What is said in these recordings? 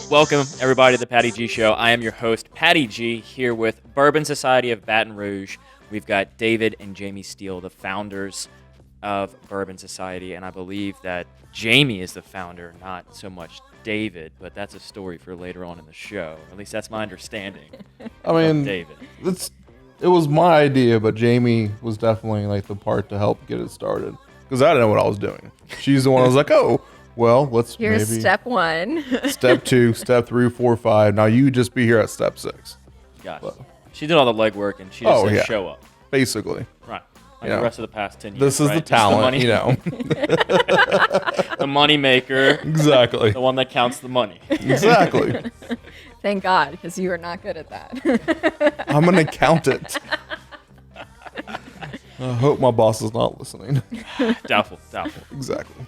Welcome, everybody, to the Patty G Show. I am your host, Patty G, here with Bourbon Society of Baton Rouge. We've got David and Jamie Steele, the founders of Bourbon Society, and I believe that Jamie is the founder, not so much David, but that's a story for later on in the show. At least that's my understanding. I mean, David. It was my idea, but Jamie was definitely like the part to help get it started because I didn't know what I was doing. She's the one I was like, oh, well, let's Here's maybe step one. step 2, step 3, 4, 5. Now you just be here at step 6, Gotcha. She did all the legwork, and she just said show up. basically. Right. Like the rest of the past 10 years. This is right? the talent, The money maker. Exactly. The one that counts the money. Exactly. Thank God, because you are not good at that. I'm an accountant. I hope my boss is not listening. Doubtful. Exactly.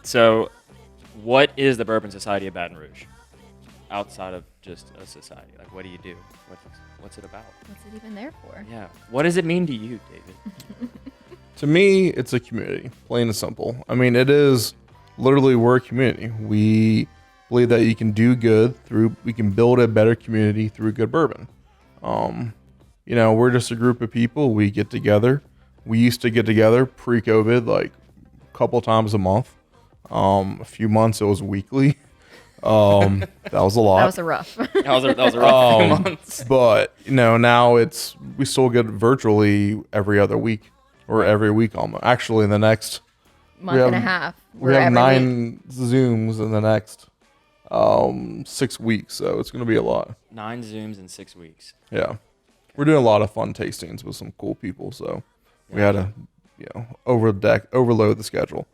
So, what is the Bourbon Society of Baton Rouge? Outside of just a society, like what do you do? What's it about? What's it even there for? Yeah. What does it mean to you, David? To me, it's a community, plain and simple. I mean, it is literally we're a community. We believe that you can do good we can build a better community through good bourbon. We're just a group of people. We get together. We used to get together pre-COVID, like a couple times a month. A few months it was weekly. That was a lot. That was a rough. That was a rough few months. But now we still get virtually every other week or every week almost. Actually, in the next month and a half. we have 9 Zooms in the next 6 weeks, so it's going to be a lot. 9 Zooms in 6 weeks. Yeah, we're doing a lot of fun tastings with some cool people, so we had to overload the schedule.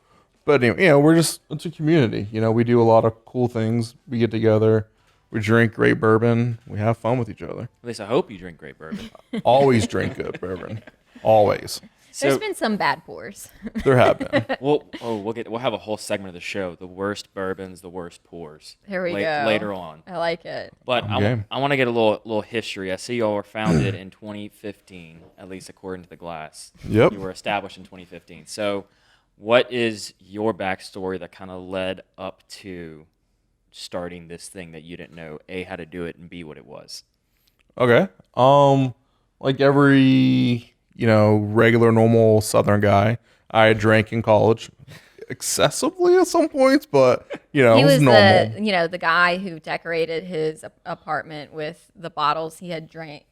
But anyway, it's a community. We do a lot of cool things. We get together, we drink great bourbon, we have fun with each other. At least I hope you drink great bourbon. Always drink good bourbon. Always. There's been some bad pours. There have been. We'll have a whole segment of the show: the worst bourbons, the worst pours. There we go. Later on. I like it. But Okay. I want to get a little history. I see y'all were founded in 2015, at least according to the glass. Yep. You were established in 2015. So, what is your backstory that kind of led up to starting this thing that you didn't know A, how to do it, and B, what it was? Okay. Like every, regular normal Southern guy, I drank in college excessively at some points, but He it was was normal. the guy who decorated his apartment with the bottles he had drank.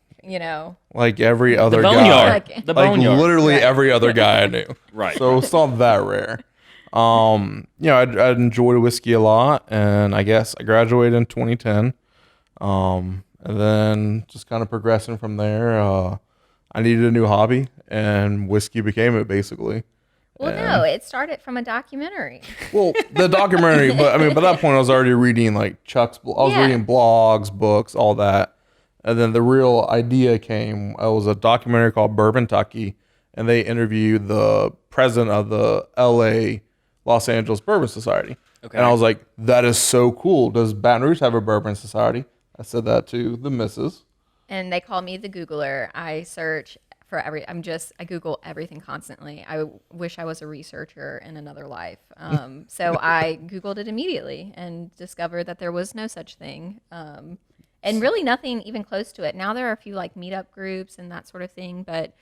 Like every other The guy. boneyard. Like- The Like boneyard. literally Right. every other guy I knew. Right. So it's not that rare. I enjoyed whiskey a lot, and I guess I graduated in 2010. And then just kind of progressing from there. I needed a new hobby, and whiskey became it basically. Well, no, it started from a documentary. Well, the documentary, but by that point I was already reading like Yeah. reading blogs, books, all that. And then the real idea came. It was a documentary called Bourbontucky, and they interviewed the president of the Los Angeles Bourbon Society. Okay. And I was like, that is so cool. Does Baton Rouge have a bourbon society? I said that to the missus. And they call me the Googler. I search for I Google everything constantly. I wish I was a researcher in another life. So I Googled it immediately and discovered that there was no such thing. And really nothing even close to it. Now there are a few like meetup groups and that sort of thing. But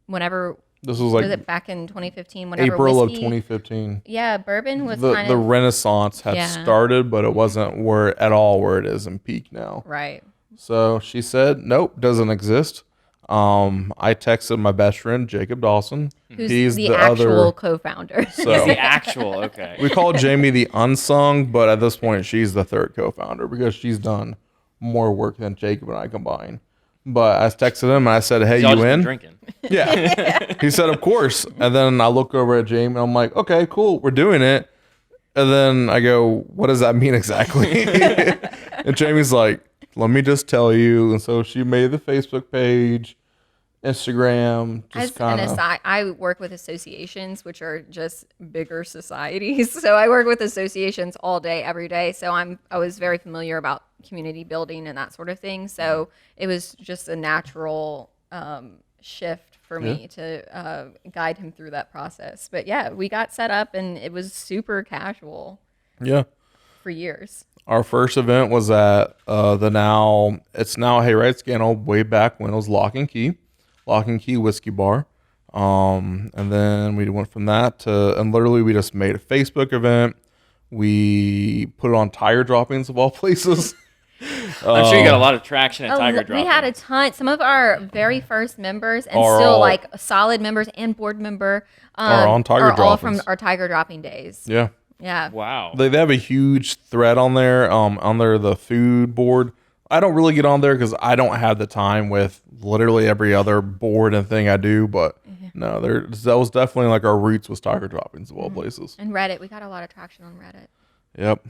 whenever, This was was like it back in 2015? Whenever April whiskey, of 2015. Yeah, bourbon was The kind of, Renaissance had Yeah. started, but it wasn't at all where it is in peak now. right. So she said, nope, doesn't exist. I texted my best friend, Jacob Dawson. Who's He's the the actual other. co-founder. It's the So actual, okay. we call Jamie the unsung, but at this point, she's the third co-founder because she's done more work than Jacob and I combined. But I texted him and I said, hey, Y'all you just been in? drinking. Yeah. He said, of course. And then I look over at Jamie and I'm like, okay, cool, we're doing it. And then I go, what does that mean exactly? And Jamie's like, let me just tell you. And so she made the Facebook page, Instagram, As just kind an of. aside, I work with associations, which are just bigger societies. So I work with associations all day, every day. So I was very familiar about community building and that sort of thing. So it was just a natural shift for me to guide him through that process. But yeah, we got set up and it was super casual. Yeah. for years. Our first event was at it's now Hayride Scandal, way back when it was Lock and Key Whiskey Bar. And then we went from that and literally we just made a Facebook event. We put it on Tire Droppings of all places. I'm sure you got a lot of traction at Tiger Droppings. We had a ton. Some of our very first members and Are still all- like solid members and board member Are on Tiger are all Droppings. from our Tiger Dropping days. Yeah. Yeah. Wow. They have a huge thread on there, the food board. I don't really get on there because I don't have the time with literally every other board and thing I do. But no, that was definitely like our roots was Tiger Droppings of all places. And Reddit, we got a lot of traction on Reddit. Yep.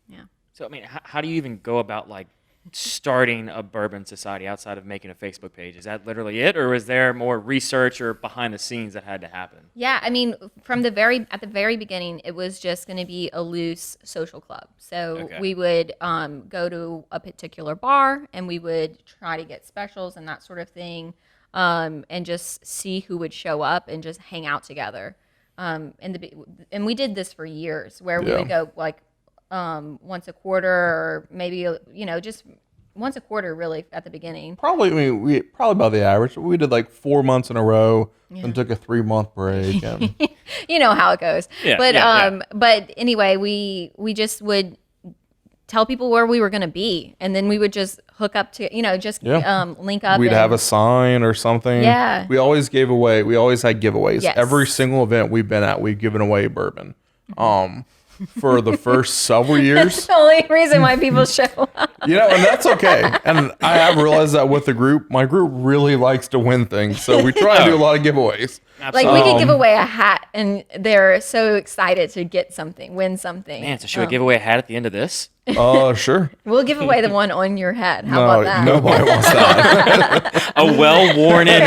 Yeah. So, I mean, how do you even go about, like, starting a bourbon society outside of making a Facebook page? Is that literally it, or was there more research or behind the scenes that had to happen? Yeah, I mean, at the very beginning, it was just going to be a loose social club. So Okay. we would go to a particular bar, and we would try to get specials and that sort of thing, and just see who would show up and just hang out together. And we did this for years, where we Yeah. would go like once a quarter, or maybe just once a quarter, really, at the beginning. Probably, I mean, we probably about the average. We did like 4 months in a row and took a 3-month break. And You know how it goes. Yeah, but yeah. but anyway, we just would tell people where we were going to be, and then we would just hook up to link up. we'd and, have a sign or something. Yeah. We always had giveaways. Yes. Every single event we've been at, we've given away bourbon. For the first several years. the only reason why people show up. And that's okay. And I have realized that with the group, my group really likes to win things. So we try to do a lot of giveaways. Like we could give away a hat, and they're so excited to get something, win something. Man, so should we give away a hat at the end of this? Sure. We'll give away the one on your head. How No, about that? nobody wants that. A well-worn-in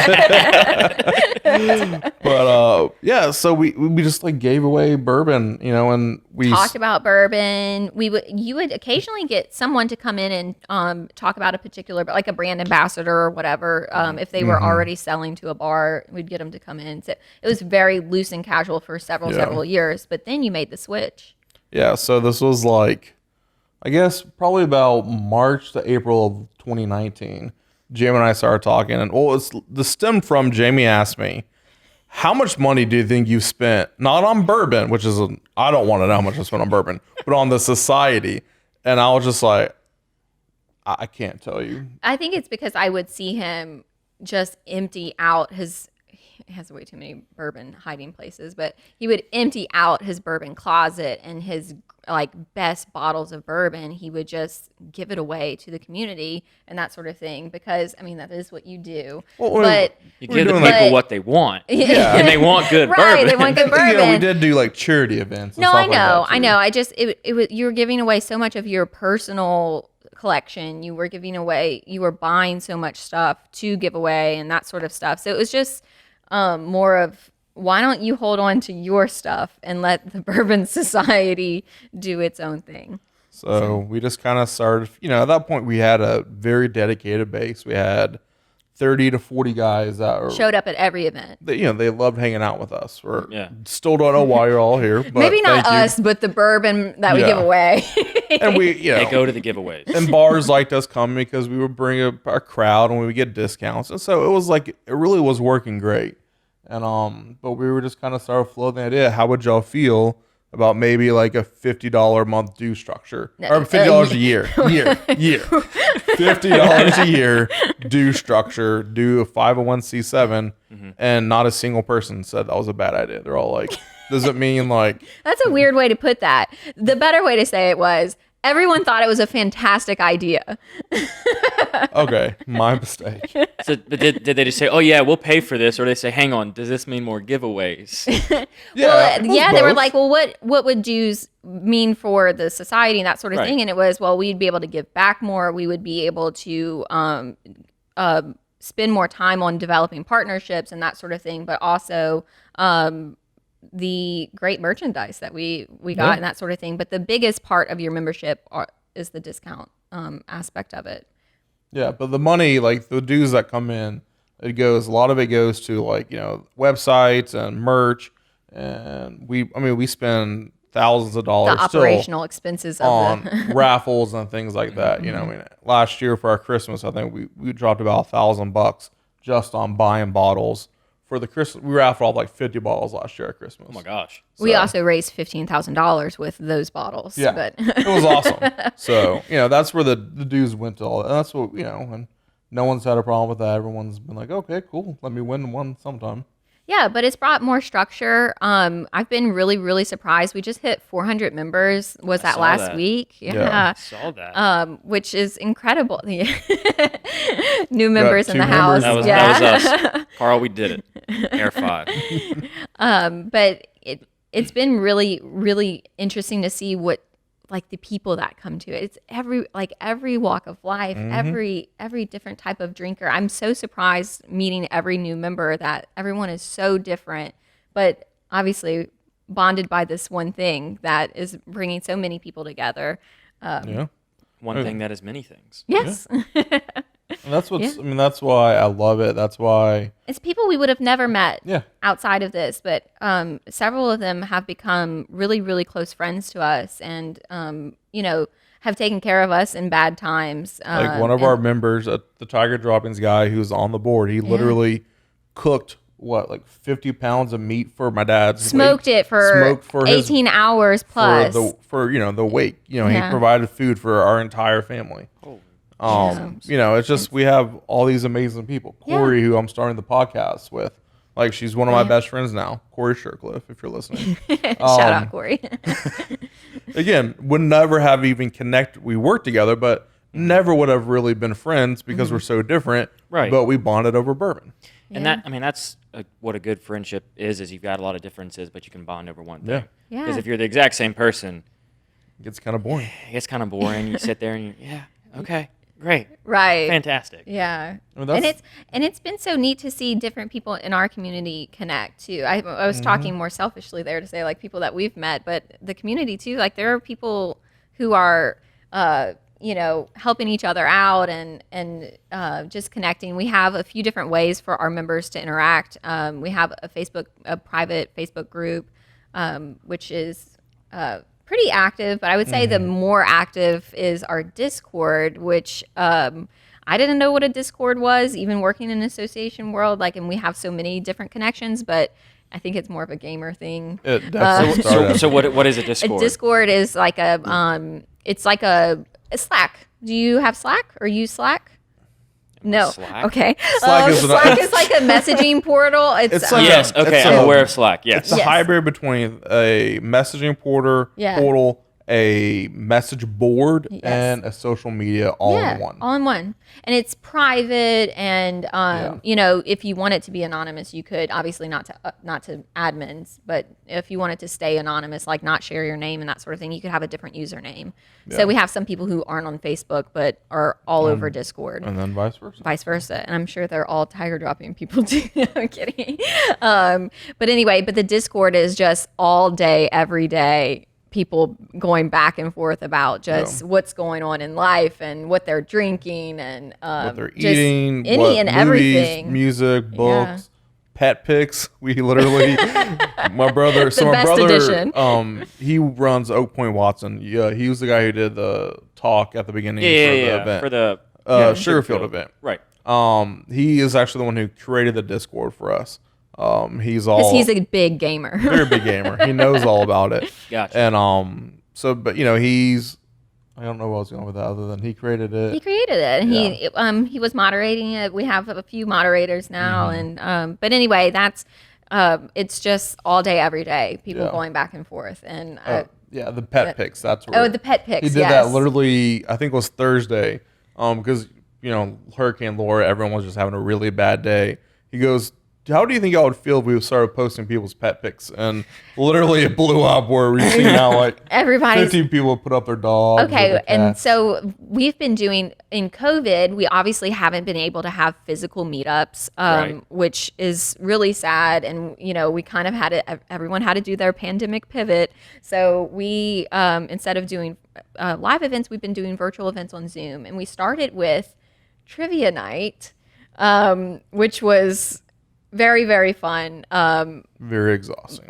But yeah, so we just like gave away bourbon, and we Talked about bourbon. You would occasionally get someone to come in and talk about a particular, like a brand ambassador or whatever. If they were already selling to a bar, we'd get them to come in. So it was very loose and casual for several years. But then you made the switch. Yeah, so this was like, I guess probably about March to April of 2019. Jamie and I started talking, and this stemmed from Jamie asked me, "How much money do you think you've spent, not on bourbon, which is I don't want to know how much I spent on bourbon, but on the society?" And I was just like, I can't tell you. I think it's because I would see him just empty out he has way too many bourbon hiding places, but he would empty out his bourbon closet, and his like best bottles of bourbon, he would just give it away to the community and that sort of thing, because I mean that is what you do. Well, but You We're give the doing people like- what they want. Yeah. And they want good right, bourbon. they want good bourbon. We did do like charity events. And No, stuff I like know, that, too. I know. I just it was you were giving away so much of your personal collection. You were buying so much stuff to give away and that sort of stuff. So it was just more of, why don't you hold on to your stuff and let the Bourbon Society do its own thing? So we just kind of started, at that point we had a very dedicated base. We had 30 to 40 guys that were, Showed up at every event. they loved hanging out with us. Yeah. Still don't know why you're all here. But Maybe not thank you. us, but the bourbon that we Yeah. give away. And we, They go to the giveaways. and bars liked us coming because we would bring a crowd and we would get discounts. And so it was like, it really was working great. And, but we were just kind of started floating the idea. How would y'all feel about maybe like a $50 a month due structure or $50 a year, $50 a year due structure, do a 501c7, and not a single person said that was a bad idea. They're all like, does it mean like, That's a weird way to put that. The better way to say it was, everyone thought it was a fantastic idea. okay, my mistake. So, but did they just say, "Oh yeah, we'll pay for this," or they say, "Hang on, does this mean more giveaways?" Yeah, it was They were both. like, well, what would dues mean for the society and that sort of Right. thing? And it was, well, we'd be able to give back more. We would be able to spend more time on developing partnerships and that sort of thing, but also the great merchandise that we got Yeah. and that sort of thing. But the biggest part of your membership is the discount aspect of it. Yeah, but the money, like the dues that come in, a lot of it goes to like, websites and merch. And we spend thousands of dollars The operational expenses of on the raffles and things like that. You know, I mean, last year for our Christmas, I think we dropped about $1,000 just on buying bottles for the Christmas. We raffled off like 50 bottles last year at Christmas. Oh my gosh. We So- also raised $15,000 with those bottles. Yeah, But it was awesome. So, you know, that's where the dues went to all that. And that's what, you know, and no one's had a problem with that. Everyone's been like, okay, cool. Let me win one sometime. yeah, but it's brought more structure. I've been really, really surprised. We just hit 400 members. Was that saw last that. week? Yeah. I saw that. Which is incredible. New members in two the house. members. that was us. Carl, we did it. Air 5. But it's been really, really interesting to see what like the people that come to it. It's every walk of life, every different type of drinker. I'm so surprised meeting every new member that everyone is so different, but obviously bonded by this one thing that is bringing so many people together. Yeah. One thing that is many things. Yes. And that's what's, I mean, that's why I love it. That's why, It's people we would have never met yeah. outside of this, but several of them have become really, really close friends to us and, you know, have taken care of us in bad times. Like one of our members, the Tiger Droppings guy who's on the board, he literally cooked like 50 pounds of meat for my dad's smoked wake. it for Smoked for 18 hours plus. for you know, the wake. You know, he Yeah. provided food for our entire family. You know, it's just we have all these amazing people. Corey, who I'm starting the podcast with, like she's one of my best friends now. Corey Shercliffe, if you're listening. Shout out, Corey. Again, would never have even connected. We worked together, but never would have really been friends because we're so different. Right. But we bonded over bourbon. And that, I mean, that's what a good friendship is you've got a lot of differences, but you can bond over one thing. Yeah. Because if you're the exact same person, It gets kind of boring. it gets kind of boring. You sit there and you, yeah, okay, great, Right. fantastic. Yeah. Well, that's- and it's been so neat to see different people in our community connect too. I was talking more selfishly there to say like people that we've met, but the community too. Like there are people who are you know, helping each other out and just connecting. We have a few different ways for our members to interact. We have a private Facebook group, which is pretty active, but I would say the more active is our Discord, which I didn't know what a Discord was, even working in an association world. Like, and we have so many different connections, but I think it's more of a gamer thing. It definitely started. So what is a Discord? A Discord is like it's like a Slack. Do you have Slack or use Slack? No. Slack? Okay. Slack is Slack is like a messaging portal. It's like Yes, okay, It's I'm a- aware of Slack. Yes. It's a Yes. hybrid between a messaging portal, a message board, Yes. and a social media all in one. All in one. And it's private and you know, if you want it to be anonymous, you could obviously not to admins, but if you wanted to stay anonymous, like not share your name and that sort of thing, you could have a different username. So we have some people who aren't on Facebook but are all over Discord. And then vice versa. Vice versa, and I'm sure they're all tiger dropping people too. I'm kidding. But anyway, but the Discord is just all day, every day, people going back and forth about just what's going on in life and what they're drinking and What they're just eating, any what and movies, everything. music, books, pet pics. We literally, my brother. So my best brother, edition. he runs Oak Point Watson. Yeah, he was the guy who did the talk at the beginning for the event, For the Sugarfield event. Right. He is actually the one who created the Discord for us. He's all Because he's a big gamer. very big gamer. He knows all about it. Gotcha. And so, but you know, I don't know what I was going with that other than he created it. He created it, and he was moderating it. We have a few moderators now, and but anyway, that's it's just all day, every day, people Yeah. going back and forth, and Yeah, the pet pics. That's where the pet pics. he did yes. that literally. I think it was Thursday. Because you know Hurricane Laura, everyone was just having a really bad day. He goes, "How do you think y'all would feel if we started posting people's pet pics?" And literally, it blew up where we see now like Everybody's 15 people put up their dogs. or okay, their and cats. so we've been doing in COVID. We obviously haven't been able to have physical meetups, Right. which is really sad. And you know, we kind of had to. Everyone had to do their pandemic pivot. So we, instead of doing live events, we've been doing virtual events on Zoom. And we started with trivia night, which was very, very fun. very exhausting.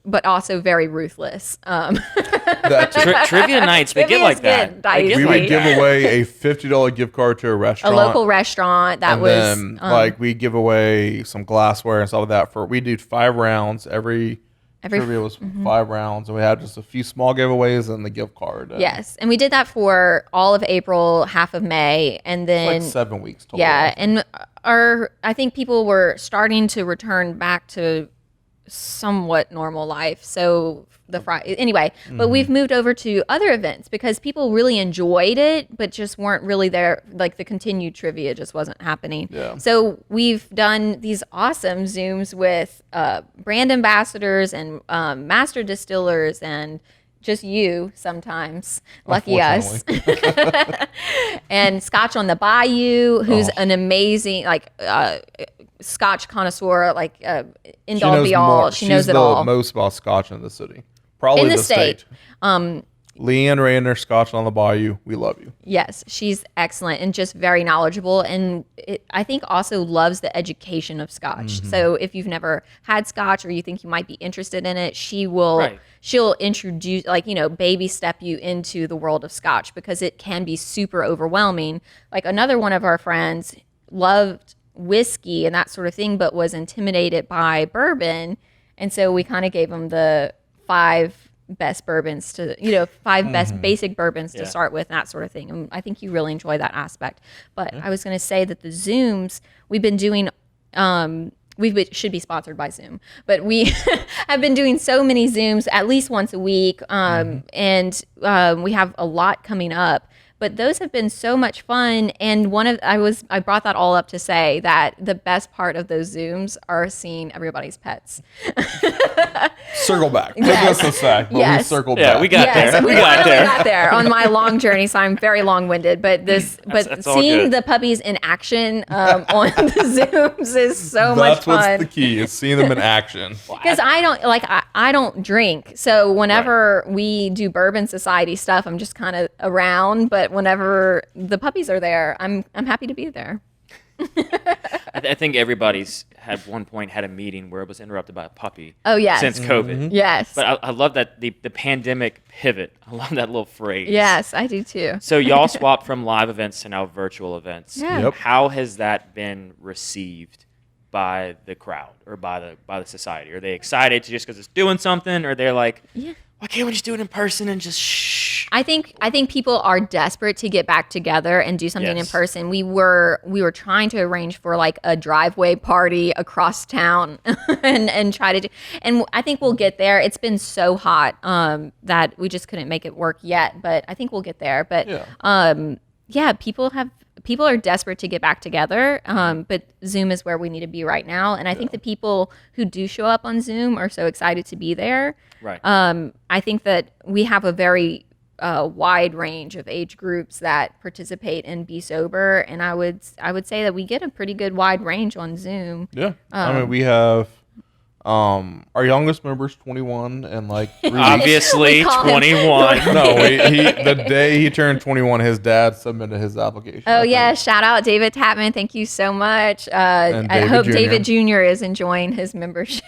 but also very ruthless. That's it. Trivia nights, they get like that. They get We like would give that. away a $50 gift card to a A restaurant. local restaurant that and was then like we give away some glassware and stuff like that. We do 5 rounds. Every trivia was 5 rounds, and we had just a few small giveaways and the gift card. And yes, and we did that for all of April, half of May, and then it's like 7 weeks total. yeah, and I think people were starting to return back to somewhat normal life. So the Friday anyway, but we've moved over to other events because people really enjoyed it, but just weren't really there. Like the continued trivia just wasn't happening. Yeah. So we've done these awesome Zooms with brand ambassadors and master distillers and just you sometimes, lucky us. And Scotch on the Bayou, who's an amazing Scotch connoisseur, like end all be all. She knows it all. She's the most about Scotch in the city. Probably In the the state. Leanne Rayner, Scotch on the Bayou. We love you. Yes, she's excellent and just very knowledgeable. And I think also loves the education of Scotch. So if you've never had Scotch or you think you might be interested in it, she'll introduce, baby step you into the world of Scotch because it can be super overwhelming. Like another one of our friends loved whiskey and that sort of thing, but was intimidated by bourbon. And so we kind of gave him the 5 best bourbons to, 5 best basic bourbons to start with, and that sort of thing. And I think you really enjoy that aspect. But I was going to say that the Zooms we've been doing, should be sponsored by Zoom, but we have been doing so many Zooms at least once a week. And we have a lot coming up. But those have been so much fun, and I brought that all up to say that the best part of those Zooms are seeing everybody's pets. Circle back. Took Yes. us a sec, but we Yes. circled Yeah, back. we got there. we We got there. got there on my long journey, so I'm very long-winded. But That's all seeing good. the puppies in action on the Zooms is so much That's what's fun. the key, is seeing them in action. Because I don't drink, so whenever we do Bourbon Society stuff, I'm just kind of around. But whenever the puppies are there, I'm happy to be there. I think everybody's had one point had a meeting where it was interrupted by a puppy. Oh, yes. Since COVID. Yes, But I love that the pandemic pivot. I love that little phrase. yes, I do too. So y'all swapped from live events to now virtual events. Yeah. Yep. How has that been received by the crowd or by the society? Are they excited just because it's doing something, or they're like, why can't we just do it in person and just shh? I think people are desperate to get back together and do something in Yes. person. We were trying to arrange for like a driveway party across town and try to do, and I think we'll get there. It's been so hot that we just couldn't make it work yet, but I think we'll get there. But people are desperate to get back together, but Zoom is where we need to be right now. And I think the people who do show up on Zoom are so excited to be there. Right. I think that we have a very wide range of age groups that participate in Be Sober, and I would say that we get a pretty good wide range on Zoom. Yeah. I mean, we have our youngest member's 21 and like 3 weeks. Obviously, We call him- 21. No, the day he turned 21, his dad submitted his application. Oh I think. yeah, shout out David Tapman. Thank you so much. I David hope Jr. David Jr. is enjoying his membership.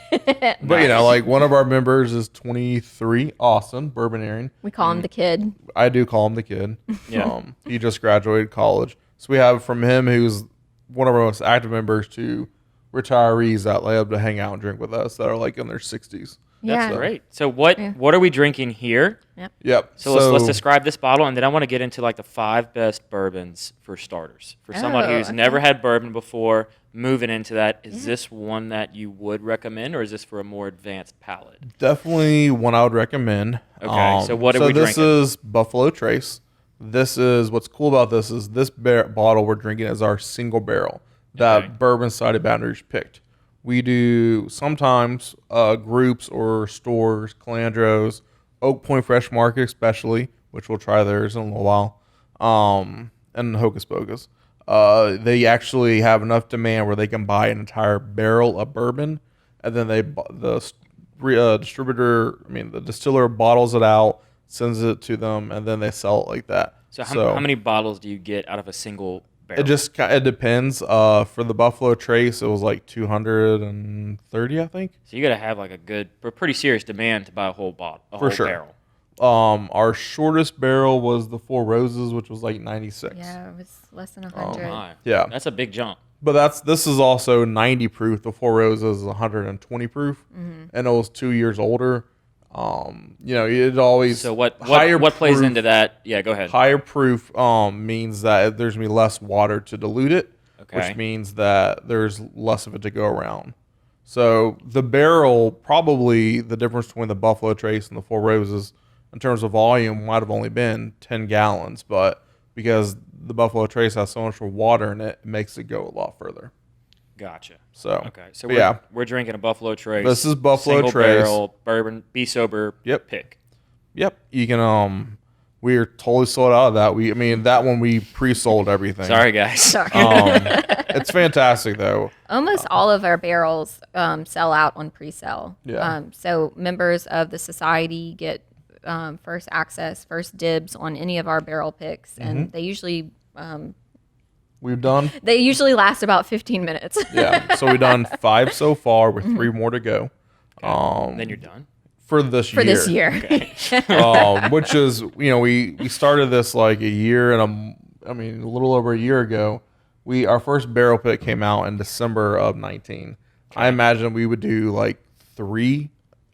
But like one of our members is 23, Austin, Bourbonarian. We call him the kid. I do call him the kid. Yeah. He just graduated college. So we have from him, who's one of our most active members, to retirees that love to hang out and drink with us that are like in their 60s. Yeah. Great. So what are we drinking here? Yep. So let's describe this bottle, and then I want to get into like the 5 best bourbons for starters. For someone Oh, who's okay. never had bourbon before, moving into that, is this one that you would recommend, or is this for a more advanced palate? Definitely one I would recommend. Okay, so what are we this drinking? is Buffalo Trace. This is what's cool about this is this bottle we're drinking is our single barrel that Okay. Bourbon Society of Baton Rouge picked. We do sometimes groups or stores, Calandros, Oak Point Fresh Market especially, which we'll try theirs in a little while, and Hocus Pocus. They actually have enough demand where they can buy an entire barrel of bourbon, and then the distiller bottles it out, sends it to them, and then they sell it like that. So how many bottles do you get out of a single barrel? It depends. For the Buffalo Trace, it was like 230, I think. So you got to have like a pretty serious demand to buy a whole whole sure. barrel. Our shortest barrel was the Four Roses, which was like 96. Yeah, it was less than Oh 100. my. Yeah. That's a big jump. But this is also 90 proof. The Four Roses is 120 proof, and it was 2 years older. It always So what higher plays proof- into that? Yeah, go ahead. Higher proof means that there's gonna be less water to dilute it, Okay. which means that there's less of it to go around. So the barrel, probably the difference between the Buffalo Trace and the Four Roses in terms of volume might have only been 10 gallons, but because the Buffalo Trace has so much more water in it, it makes it go a lot further. Gotcha. So Okay. So but we're drinking a Buffalo Trace. This is Buffalo single Trace. barrel bourbon. Be sober. Yep. Pick. Yep, you can. We are totally sold out of that. That one we pre-sold everything. Sorry, guys. Sorry. It's fantastic though. Almost all of our barrels sell out on pre-sale. Yeah. So members of the society get first access, first dibs on any of our barrel picks, and they usually We've done. last about 15 minutes. Yeah. So we've done 5 so far, with 3 more to go. Then you're done. For this For year. this year. Which is, we started this like a year and a little over a year ago. Our first barrel pick came out in December of 19. I imagine we would do like 3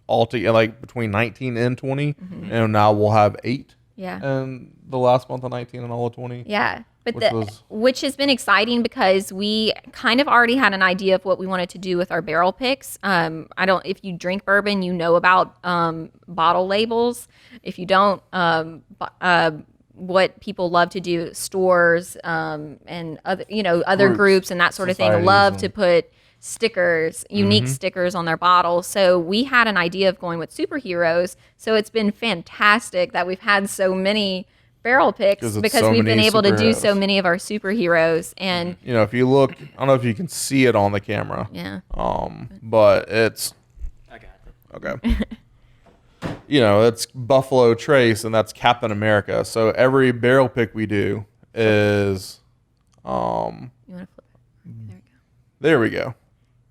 altogether, like between 19 and 20, and now we'll have 8. Yeah. And the last month of 19 and all of 20. Yeah. But Which which has been exciting because we kind of already had an idea of what we wanted to do with our barrel picks. If you drink bourbon, you know about bottle labels. If you don't, what people love to do, stores and other groups and that sort of thing societies love and- to put stickers, unique stickers on their bottles. So we had an idea of going with superheroes. So it's been fantastic that we've had so many barrel picks 'Cause it's because so we've been many able to do superheroes. so many of our superheroes. And If you look, I don't know if you can see it on the camera. yeah, But it's I got it. okay. It's Buffalo Trace, and that's Captain America. So every barrel pick we do is, you want to flip it? there we go.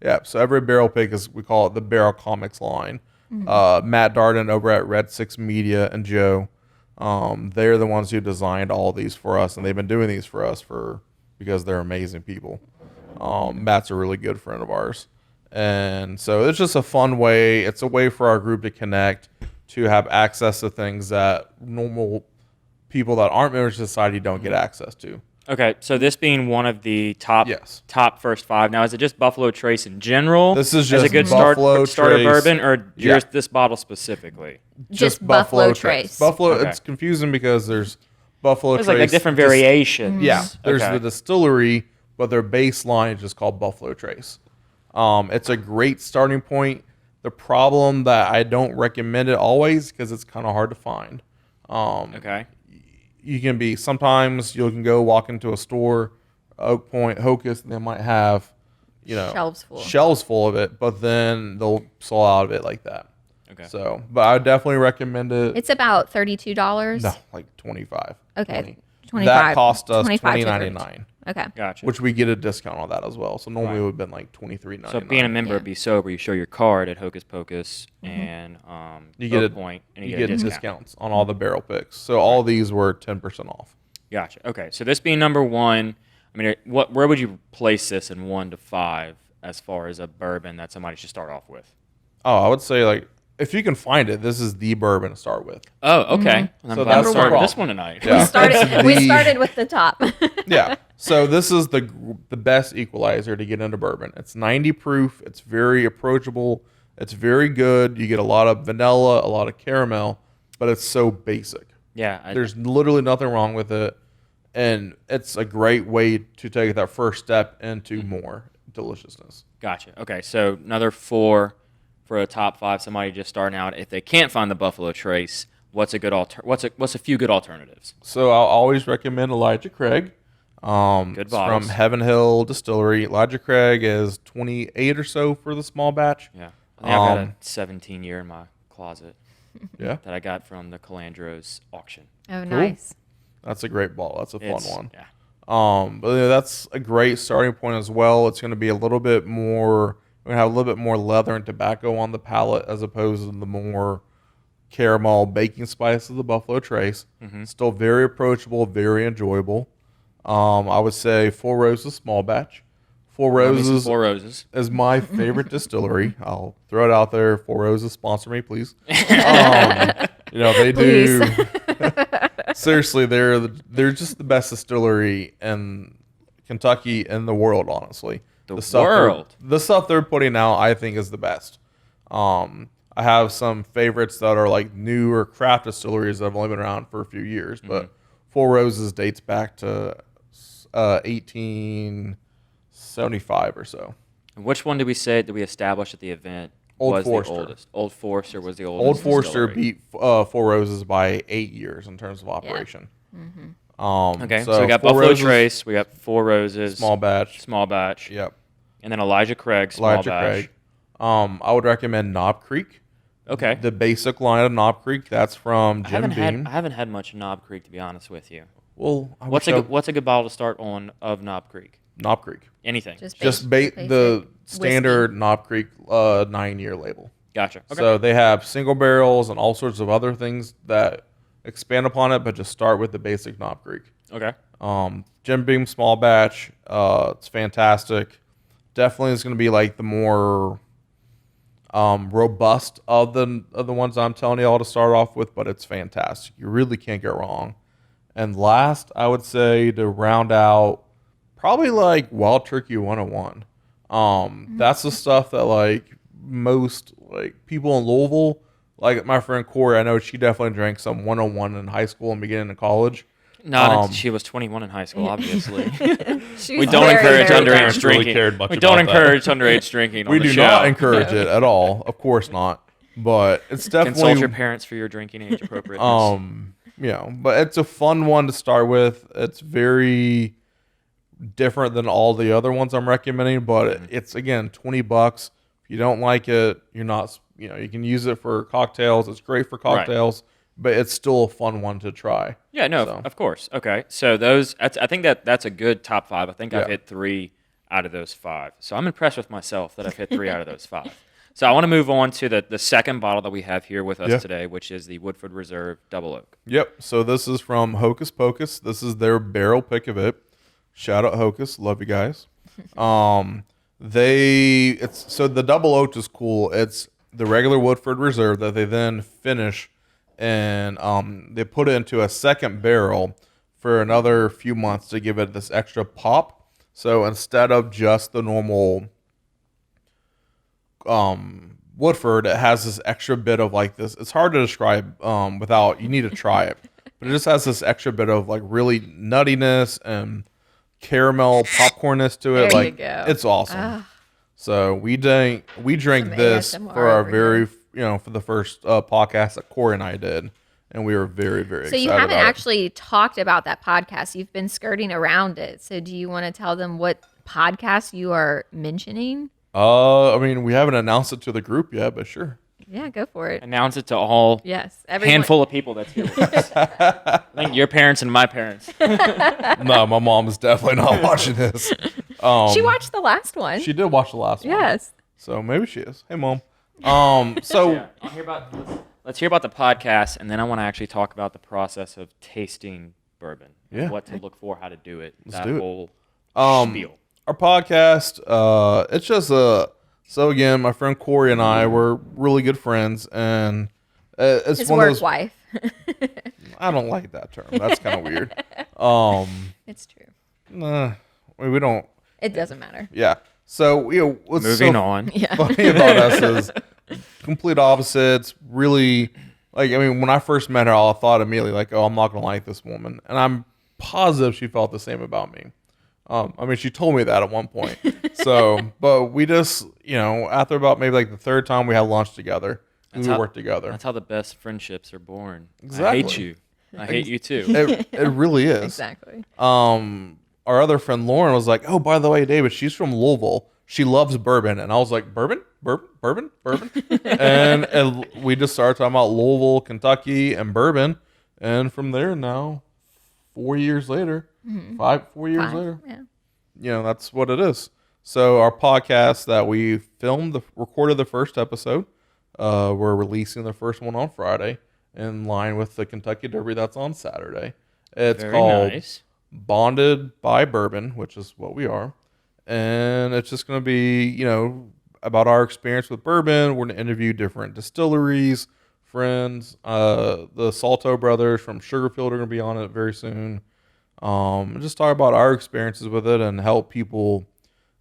Yeah. So every barrel pick we call it the Barrel Comics line. Matt Darden over at Red 6 Media and Joe, they're the ones who designed all these for us, and they've been doing these for us because they're amazing people. Matt's a really good friend of ours. And so it's just a fun way. It's a way for our group to connect, to have access to things that normal people that aren't members of society don't get access to. Okay, so this being one of the top Yes. first 5. Now, is it just Buffalo Trace in general? This is as a just good Buffalo starter Trace. bourbon, or Yeah. just this bottle specifically? Just Buffalo Trace. Buffalo. Okay. It's confusing because there's Buffalo There's Trace. like different dis- variations. Yeah, there's Okay. the distillery, but their baseline is just called Buffalo Trace. It's a great starting point. The problem that I don't recommend it always because it's kind of hard to find. Okay. You can sometimes you can go walk into a store, Oak Point, Hocus, and they might have, shelves full of it, but then they'll sell out of it like that. Okay. So, but I would definitely recommend it. It's about $32. No, like 25. Okay. 20. 25. That cost us 25 to $20.99, Okay. Gotcha. which we get a discount on that as well. So normally Right. it would have been like $23.99. So being a member of Yeah. Be Sober, you show your card at Hocus Pocus and you get Oak a Point, and you get a get discount. discounts on all the barrel picks. So all these were 10% off. Gotcha. Okay, so this being number 1, where would you place this in 1 to 5 as far as a bourbon that somebody should start off with? Oh, I would say like if you can find it, this is the bourbon to start with. Oh, okay. I'm So glad that's to the start with problem. this one tonight. Yeah. We The- started with the top. Yeah. So this is the best equalizer to get into bourbon. It's 90 proof. It's very approachable. It's very good. You get a lot of vanilla, a lot of caramel, but it's so basic. Yeah. There's literally nothing wrong with it, and it's a great way to take that first step into more deliciousness. Gotcha. Okay, so another 4 for a top 5. Somebody just starting out. If they can't find the Buffalo Trace, what's a good what's a few good alternatives? So I'll always recommend Elijah Craig. Good It's bottles. from Heaven Hill Distillery. Elijah Craig is 28 or so for the small batch. Yeah. I think I've got a Um, 17-year in my closet Yeah, that I got from the Calandros auction. Oh, nice. that's a great bottle. That's a fun It's- one. Yeah. But that's a great starting point as well. It's going to be a little bit more. We're going to have a little bit more leather and tobacco on the palate as opposed to the more caramel baking spice of the Buffalo Trace. Still very approachable, very enjoyable. I would say Four Roses small batch. Four Roses Four Roses. is my favorite distillery. I'll throw it out there. Four Roses, sponsor me, please. They do. Seriously, they're just the best distillery in Kentucky and the world. Honestly, The stuff world. the stuff they're putting out, I think, is the best. I have some favorites that are like newer craft distilleries that have only been around for a few years, but Four Roses dates back to 1875 or so. And which one did we establish at the event Old was Forester. the oldest? Old Forester was the oldest. Old Forester distillery. beat Four Roses by 8 years in terms of operation. Okay, so we got Four Buffalo Roses, Trace, we got Four Roses, small batch. small batch, Yep. and then Elijah Craig, small Elijah batch. Craig. I would recommend Knob Creek. Okay. The basic line of Knob Creek. That's from Jim Beam. I haven't had much Knob Creek, to be honest with you. Well, What's a good bottle to start on of Knob Creek? Knob Creek? Anything. Just the standard Knob Creek 9-year label. Gotcha. Okay. So they have single barrels and all sorts of other things that expand upon it, but just start with the basic Knob Creek. okay. Jim Beam small batch. It's fantastic. Definitely is going to be like the more robust of the ones I'm telling you all to start off with, but it's fantastic. You really can't go wrong. And last, I would say to round out, probably like Wild Turkey 101. That's the stuff that like most like people in Louisville, like my friend Corey, I know she definitely drank some 101 in high school and beginning of college. Not until she was 21 in high school, obviously. She We was don't very encourage nervous. underage Parents really drinking. cared much We don't about that. encourage underage drinking on We the do show. not encourage it at all. Of course not. But it's Consult definitely your parents for your drinking age appropriateness. but it's a fun one to start with. It's very different than all the other ones I'm recommending, but it's again $20. If you don't like it, you're not. You can use it for cocktails. It's great for cocktails, but it's still a fun one to try. Yeah, no, So. of course. Okay, so I think that's a good top 5. I think I've hit 3 out of those 5. So I'm impressed with myself that I've hit 3 out of those 5. So I want to move on to the second bottle that we have here with us Yeah. today, which is the Woodford Reserve Double Oak. Yep. So this is from Hocus Pocus. This is their barrel pick of it. Shout out Hocus. Love you guys. So the double oak is cool. It's the regular Woodford Reserve that they then finish and they put it into a second barrel for another few months to give it this extra pop. So instead of just the normal Woodford, it has this extra bit of like this. It's hard to describe without, you need to try it. But it just has this extra bit of like really nuttiness and caramel popcornness to it. There you like go. it's awesome. So we drank Some this ASMR for our over very for the first podcast that Corey and I did, and we were very very So excited. you haven't about actually talked about that podcast. You've been skirting around it. So do you want to tell them what podcast you are mentioning? I mean, we haven't announced it to the group yet, but sure. Yeah, go for it. Announce it to all Yes, everyone. handful of people that's here with us. I think your parents and my parents. No, my mom is definitely not watching this. She watched the last one. She did watch the last one. Yes. So maybe she is. Hey, mom. So Yeah, let's hear about the podcast, and then I want to actually talk about the process of tasting bourbon. Yeah. What to look for, how to do it. Let's that do it. whole spiel. our podcast, it's just so again, my friend Corey and I were really good friends, and it's His one of work those. wife. I don't like that term. That's kind of weird. It's true. Nah, we don't. It doesn't matter. Yeah. So what's Moving so on. Yeah. funny about us is complete opposites. Really, like, I mean, when I first met her, I thought immediately like, oh, I'm not gonna like this woman, and I'm positive she felt the same about me. I mean, she told me that at one point. So, but we just, after about maybe like the third time we had lunch together, and we worked together. That's how the best friendships are born. I Exactly. hate you. I hate you too. It really is. Exactly. Our other friend Lauren was like, "Oh, by the way, David, she's from Louisville. She loves bourbon." And I was like, "Bourbon, bourbon, bourbon, bourbon." and we just started talking about Louisville, Kentucky, and bourbon. And from there, now 4 years later, 4 years Five, later, yeah. that's what it is. So our podcast that we recorded the first episode, we're releasing the first one on Friday in line with the Kentucky Derby that's on Saturday. It's Very called nice. Bonded by Bourbon, which is what we are. And it's just going to be, about our experience with bourbon. We're going to interview different distilleries, friends. The Salto brothers from Sugarfield are going to be on it very soon. Just talk about our experiences with it and help people.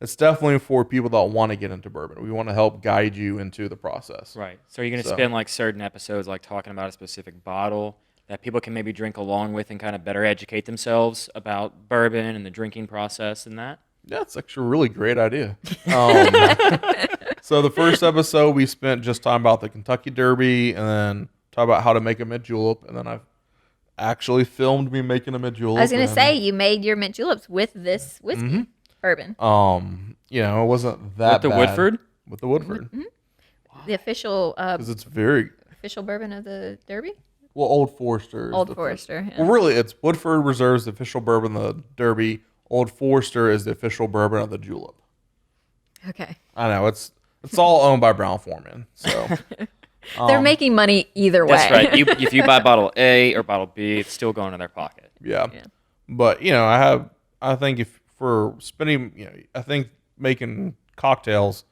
It's definitely for people that want to get into bourbon. We want to help guide you into the process. Right. So are you going to spend like certain episodes like talking about a specific bottle that people can maybe drink along with and kind of better educate themselves about bourbon and the drinking process and that? Yeah, it's actually a really great idea. So the first episode we spent just talking about the Kentucky Derby and then talk about how to make a mint julep. And then I've actually filmed me making a mint julep. I was going to say, you made your mint juleps with this whiskey bourbon. It wasn't that With the bad. Woodford? With the Woodford. The official Because it's very, official bourbon of the Derby? Old Forester. is Old the Forester. Well, really, it's Woodford Reserve's the official bourbon of the Derby. Old Forester is the official bourbon of the julep. Okay. I know, it's all owned by Brown-Forman. So They're making money either way. That's right. If you buy bottle A or bottle B, it's still going in their pocket. yeah. Yeah. But I think if for spending, I think making cocktails,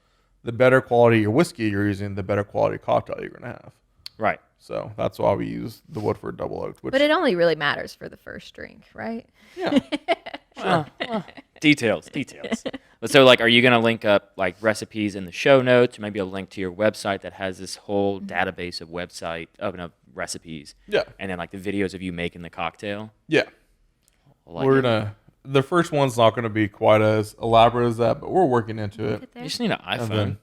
the better quality your whiskey you're using, the better quality cocktail you're gonna have. Right. So that's why we use the Woodford Double Oaked. Which, But it only really matters for the first drink, right? yeah, Details. But so, like, are you going to link up, like, recipes in the show notes, or maybe a link to your website that has this whole database of recipes? yeah, And then, like, the videos of you making the cocktail? yeah. Like We're it. the first one's not gonna be quite as elaborate as that, but we're working into it. Get You there. just need an And iPhone. then,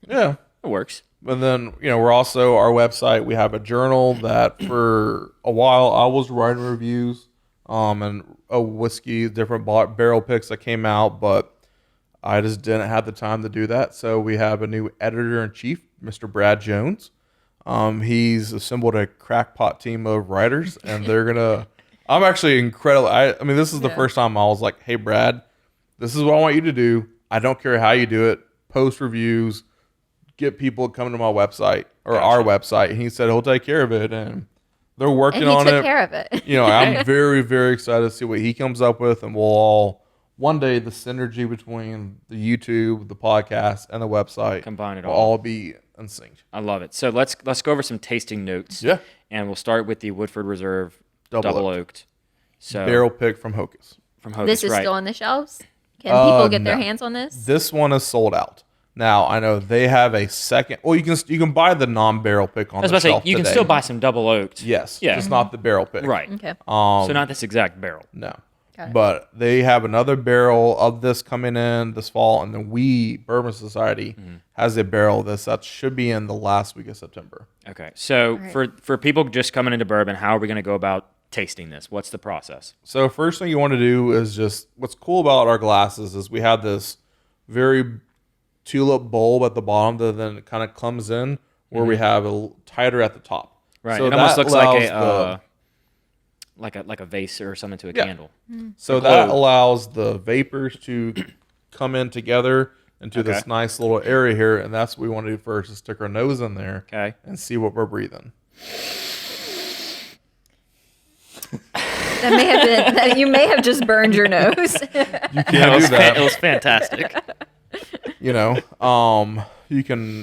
yeah. It works. And then, we're also, our website, we have a journal that for a while I was writing reviews and a whiskey, different barrel picks that came out, but I just didn't have the time to do that. So we have a new editor-in-chief, Mr. Brad Jones. He's assembled a crackpot team of writers, and they're going to, I'm actually incredible. I mean, this is the first time I was like, hey, Brad, this is what I want you to do. I don't care how you do it. Post reviews, get people coming to my website or our website. And he said he'll take care of it, and they're working And he on took it. care of it. I'm very, very excited to see what he comes up with, and we'll all one day the synergy between the YouTube, the podcast, and the website Combine it will all. all be in sync. I love it. So let's go over some tasting notes. Yeah, And we'll start with the Woodford Reserve Double Double Oaked. Oaked. So barrel pick from Hocus. from Hocus, This is right. still on the shelves? Can people get their no. hands on this? This one is sold out. Now I know they have a second. Well, you can buy the non-barrel pick on I was the about to say, shelf you can today. still buy some Double Oaked. Yes, Yeah. just not the barrel pick. Right. Okay. So not this exact barrel. No. Okay. But they have another barrel of this coming in this fall, and then Bourbon Society has a barrel of this that should be in the last week of September. Okay. So right. for people just coming into bourbon, how are we going to go about tasting this? What's the process? So first thing you want to do is just what's cool about our glasses is we have this very tulip bulb at the bottom that then it kind of comes in where we have a tighter at the top. Right. So it almost that looks like allows like a vase or something to a Yeah. candle. So The that globe. allows the vapors to come in together into Okay. this nice little area here, and that's what we want to do first is stick our nose in there Okay. and see what we're breathing. That may have been that you may have just burned your nose. You can't do that. It was fantastic.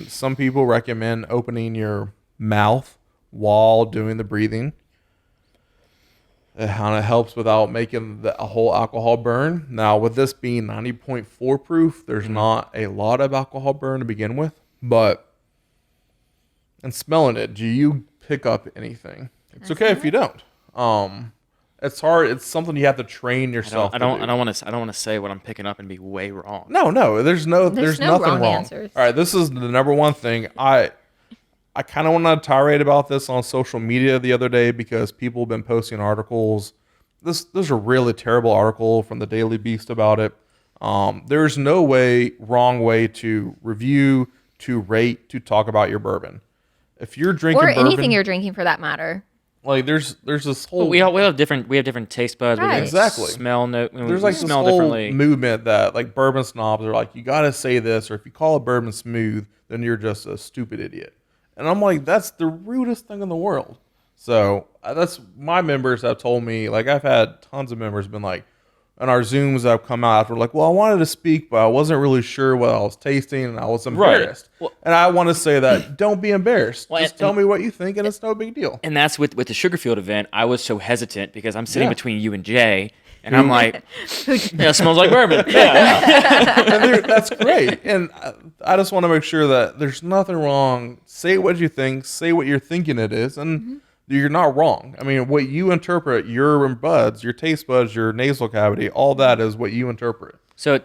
Some people recommend opening your mouth while doing the breathing. It kind of helps without making a whole alcohol burn. Now, with this being 90.4 proof, there's not a lot of alcohol burn to begin with. But, and smelling it, do you pick up anything? It's okay if you don't. It's hard. It's something you have to train yourself. I don't want to say what I'm picking up and be way wrong. No. There's no nothing wrong wrong. answers. All right, this is the number one thing. I kind of want to tirade about this on social media the other day because people have been posting articles. There's a really terrible article from the Daily Beast about it. There's no wrong way to review, to rate, to talk about your bourbon. If you're drinking Or bourbon, anything you're drinking for that matter. Like there's this whole Well, we all have different taste buds. We Right. have Exactly. smell note. there's like this smell whole differently. movement that like bourbon snobs are like, you got to say this, or if you call a bourbon smooth, then you're just a stupid idiot. And I'm like, that's the rudest thing in the world. So that's my members have told me. Like I've had tons of members been like, on our Zooms that have come out after, like, well, I wanted to speak, but I wasn't really sure what I was tasting, and I was embarrassed. Well- and I want to say that don't be embarrassed. Well, Just and- tell me what you think, and it's no big deal. And that's with the Sugarfield event. I was so hesitant because I'm sitting Yeah. between you and Jay, and I'm like, yeah, it smells like bourbon. Yeah. And that's great. And I just want to make sure that there's nothing wrong. Say what you think. Say what you're thinking it is, and you're not wrong. I mean, what you interpret, your buds, your taste buds, your nasal cavity, all that is what you interpret. So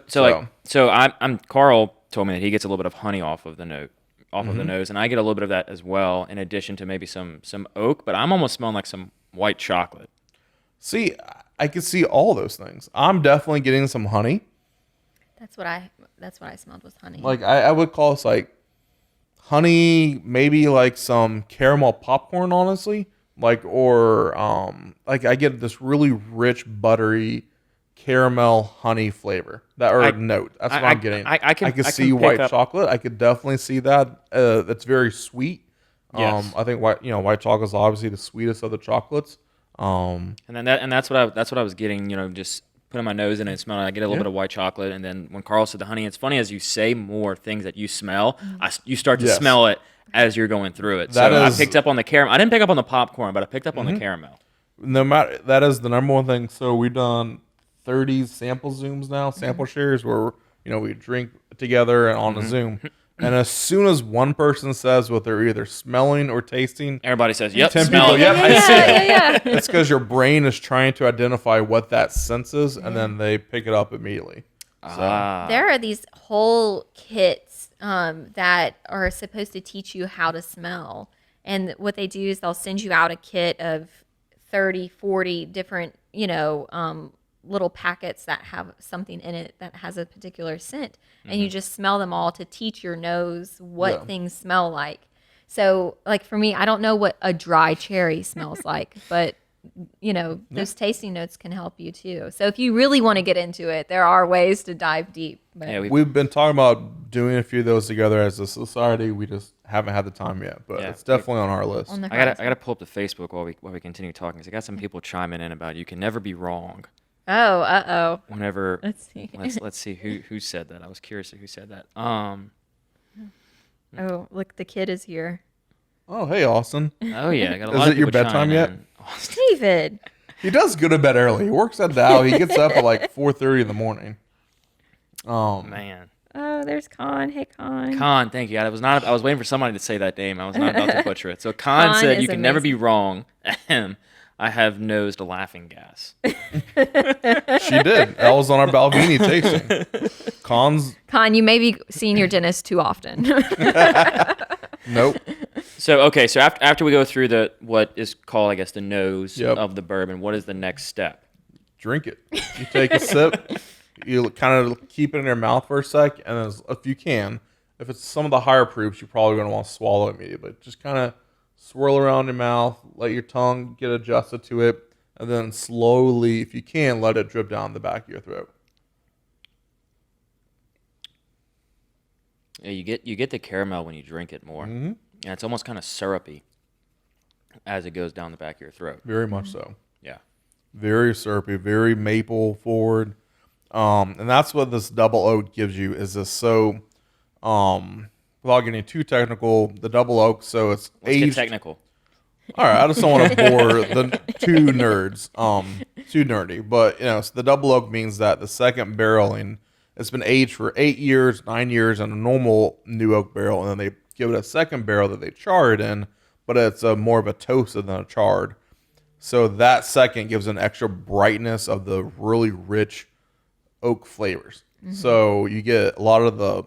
I'm Carl told me that he gets a little bit of honey off of the nose, and I get a little bit of that as well, in addition to maybe some oak. But I'm almost smelling like some white chocolate. See, I can see all those things. I'm definitely getting some honey. That's what I smelled was honey. Like I would call this like honey, maybe like some caramel popcorn, honestly. Like like I get this really rich, buttery caramel honey flavor note. That's what I'm getting. I can see pick white up- chocolate. I could definitely see that. That's very sweet. Yes. I think white chocolate is obviously the sweetest of the chocolates. And that's what I was getting. Just putting my nose in it and smelling it. I get a little bit of white chocolate, and then when Carl said the honey, it's funny as you say more things that you smell, you start to Yes. smell it as you're going through it. That So is- I picked up on the caramel. I didn't pick up on the popcorn, but I picked up on the caramel. No matter, that is the number one thing. So we've done 30 sample Zooms now, sample shares where we drink together and on a Zoom. And as soon as one person says what they're either smelling or tasting, Everybody says, "Yep, 10 smell people, it." yep, I see it. yeah. It's because your brain is trying to identify what that sense is, and then they pick it up immediately. Ah. There are these whole kits that are supposed to teach you how to smell. And what they do is they'll send you out a kit of 30, 40 different, little packets that have something in it that has a particular scent. And you just smell them all to teach your nose what Yeah. things smell like. So, like for me, I don't know what a dry cherry smells like, but those tasting notes can help you too. So if you really want to get into it, there are ways to dive deep. But Yeah, We've been talking about doing a few of those together as a society. We just haven't had the time yet, but Yeah. it's definitely on our list. on the I horizon. gotta pull up the Facebook while we continue talking. 'Cause I got some people chiming in about you can never be wrong. Oh. Whenever Let's see. let's see who said that. I was curious who said that. Oh, look, the kid is here. Oh, hey, Austin. Oh yeah, I got a Is lot it of your people bedtime chiming yet? in. David. He does go to bed early. He works at Dow. He gets up at like 4:30 in the morning. Man, Oh, there's Con. Hey, Con. Khan, thank you. I was waiting for somebody to say that name. I was not about to butcher it. So Khan Khan said, is "You can never be amazing. wrong." Ahem. I have nosed laughing gas. She did. That was on our Balvenie tasting. Cons, Con, you may be seeing your dentist too often. nope. So okay, so after we go through what is called, I guess, the nose Yep. of the bourbon, what is the next step? Drink it. You take a sip. You kind of keep it in your mouth for a sec, and then if you can, if it's some of the higher proofs, you're probably going to want to swallow it immediately. Just kind of swirl around your mouth, let your tongue get adjusted to it, and then slowly, if you can, let it drip down the back of your throat. Yeah, you get the caramel when you drink it more. Mm-hmm. Yeah, it's almost kind of syrupy as it goes down the back of your throat. Very much so. Yeah. Very syrupy, very maple forward. And that's what this double oak gives you is this without getting too technical, the double oak, so it's Let's get aged. technical. All right, I just don't want to bore the two nerds, too nerdy. But, so the double oak means that the second barreling, it's been aged for 8 years, 9 years in a normal new oak barrel, and then they give it a second barrel that they char it in, but it's more of a toasted than a charred. So that second gives an extra brightness of the really rich oak flavors. Mm-hmm. So you get a lot of the,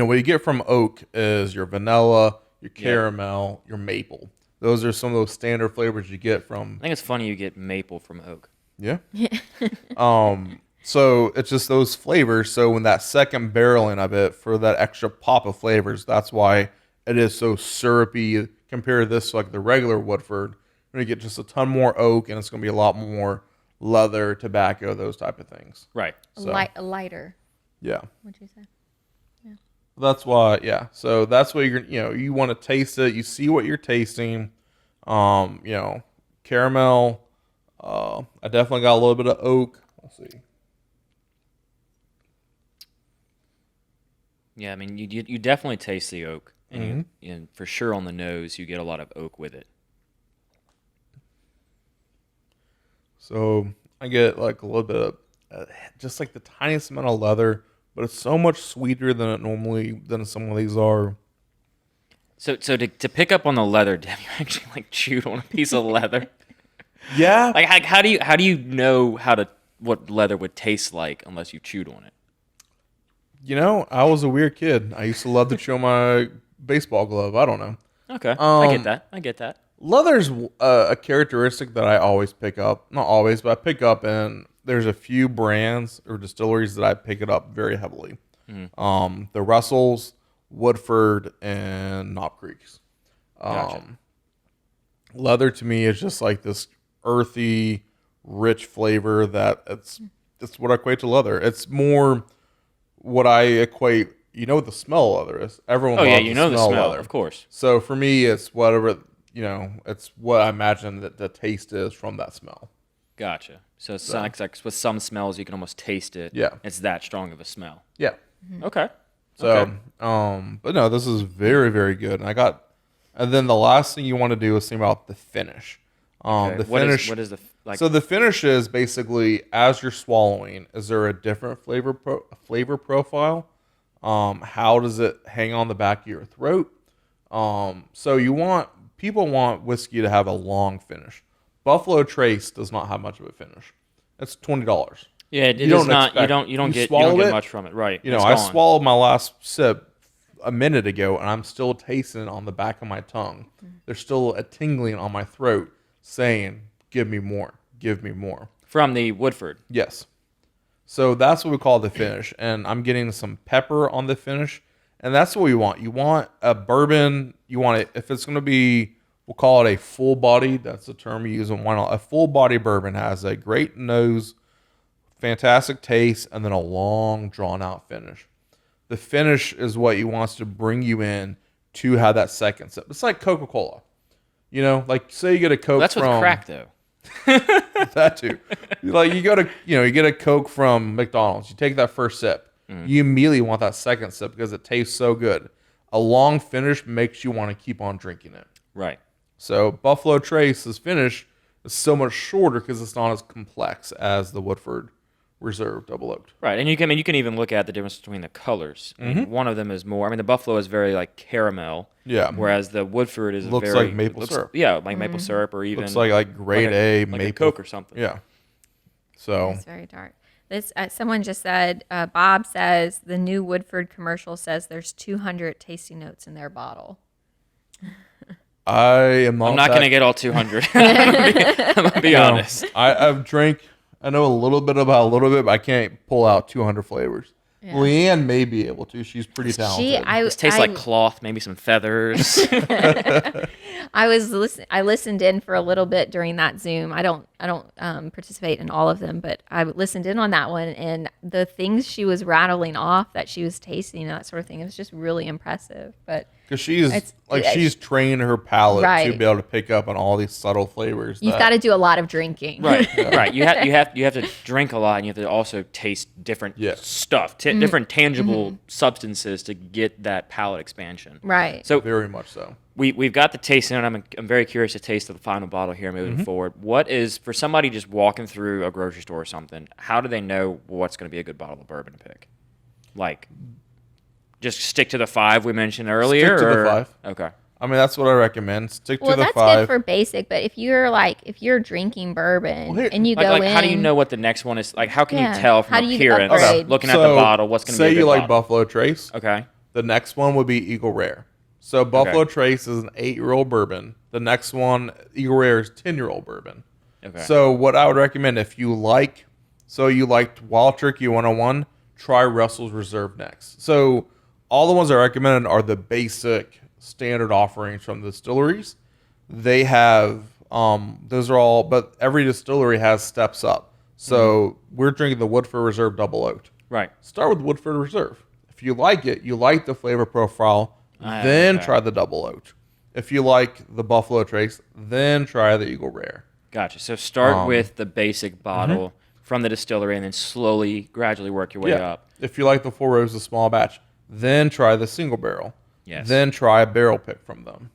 what you get from oak is your vanilla, your caramel, your maple. Those are some of those standard flavors you get from. I think it's funny you get maple from oak. Yeah. So it's just those flavors. So when that second barreling of it for that extra pop of flavors, that's why it is so syrupy compared to this like the regular Woodford. You're going to get just a ton more oak, and it's going to be a lot more leather, tobacco, those type of things. Right. So, Lighter. yeah. What'd you say? That's why, yeah. So that's what you want to taste it. You see what you're tasting. Caramel. I definitely got a little bit of oak. Let's see. Yeah, I mean, you definitely taste the oak, and and for sure on the nose, you get a lot of oak with it. So I get like a little bit of just like the tiniest amount of leather, but it's so much sweeter than some of these are. So to pick up on the leather, Deb, you actually like chewed on a piece of leather. Yeah. Like how do you know what leather would taste like unless you chewed on it? I was a weird kid. I used to love to chew on my baseball glove. I don't know. Okay, I get that. Leather's a characteristic that I always pick up. Not always, but I pick up, and there's a few brands or distilleries that I pick it up very heavily. The Russells, Woodford, and Knob Creeks. Gotcha. Leather to me is just like this earthy, rich flavor that it's what I equate to leather. It's more what I equate. You know what the smell of leather is. Everyone loves the smell of leather, of course. So for me, it's whatever, it's what I imagine that the taste is from that smell. Gotcha. So it's like with some smells, you can almost taste it. Yeah. It's that strong of a smell. Yeah. Okay. So, Okay. but no, this is very, very good. And then the last thing you want to do is think about the finish. Okay. The What finish. is the like? So the finish is basically as you're swallowing, is there a different flavor profile? How does it hang on the back of your throat? So people want whiskey to have a long finish. Buffalo Trace does not have much of a finish. It's $20. Yeah, it You is don't not. You expect- don't you get swallow it, much from it, right? You know, It's I gone. swallowed my last sip a minute ago, and I'm still tasting it on the back of my tongue. There's still a tingling on my throat saying, "Give me more, give me more." From the Woodford. Yes. So that's what we call the finish, and I'm getting some pepper on the finish, and that's what we want. You want a bourbon. You want it if it's going to be. We'll call it a full body. That's the term we use in wine. A full body bourbon has a great nose, fantastic taste, and then a long, drawn out finish. The finish is what you wants to bring you in to have that second sip. It's like Coca-Cola. Like say you get a Coke That's from with crack though. that too. Like you get a Coke from McDonald's. You take that first sip. You immediately want that second sip because it tastes so good. A long finish makes you want to keep on drinking it. Right. So Buffalo Trace's finish is so much shorter because it's not as complex as the Woodford Reserve Double Oaked. Right, and you can even look at the difference between the colors. I mean, one of them is more. I mean, the Buffalo is very like caramel. Yeah. Whereas the Woodford is Looks very like maple syrup. Yeah, like maple syrup or even Looks like grade A like maple a Coke or something. Yeah. So It's very dark. This someone just said. Bob says the new Woodford commercial says there's 200 tasty notes in their bottle. I am not. I'm not going to get all 200. I'm going to be honest. I've drank. I know a little bit about a little bit, but I can't pull out 200 flavors. Yeah. Leanne may be able to. She's pretty talented. This tastes like cloth, maybe some feathers. I listened in for a little bit during that Zoom. I don't participate in all of them, but I listened in on that one, and the things she was rattling off that she was tasting and that sort of thing, it was just really impressive. But Because she's trained her palate to Right. be able to pick up on all these subtle flavors. you've got to do a lot of drinking. Right, right. You have to drink a lot, and you have to also taste different stuff, different tangible substances to get that palate expansion. Right. So Very much so. we've got the tasting, and I'm very curious to taste the final bottle here moving forward. What is for somebody just walking through a grocery store or something? How do they know what's going to be a good bottle of bourbon to pick? Like, just stick to the 5 we mentioned earlier. Stick to the or- 5. Okay. I mean, that's what I recommend. Stick Well, to the that's 5. good for basic, but if you're drinking bourbon Well, here- and you Like, go like in, how do you know what the next one is? Like, how can Yeah. you tell How from do you appearance, upgrade? looking at the bottle, what's going to be a Say good you like bottle? Buffalo Trace. Okay. The next one would be Eagle Rare. So Buffalo Trace is an 8-year-old bourbon. The next one, Eagle Rare, is 10-year-old bourbon. Okay. So what I would recommend if you liked Wild Turkey 101, try Russell's Reserve next. So all the ones I recommended are the basic standard offerings from the distilleries. They have Those are all, but every distillery has steps up. So we're drinking the Woodford Reserve Double Oaked. Right. Start with Woodford Reserve. If you like it, you like the flavor profile, then okay. try the Double Oaked. If you like the Buffalo Trace, then try the Eagle Rare. Gotcha. So start with the basic bottle from the distillery and then slowly, gradually work your way up. If you like the Four Roses small batch, then try the single barrel. Yes. Then try a barrel pick from them.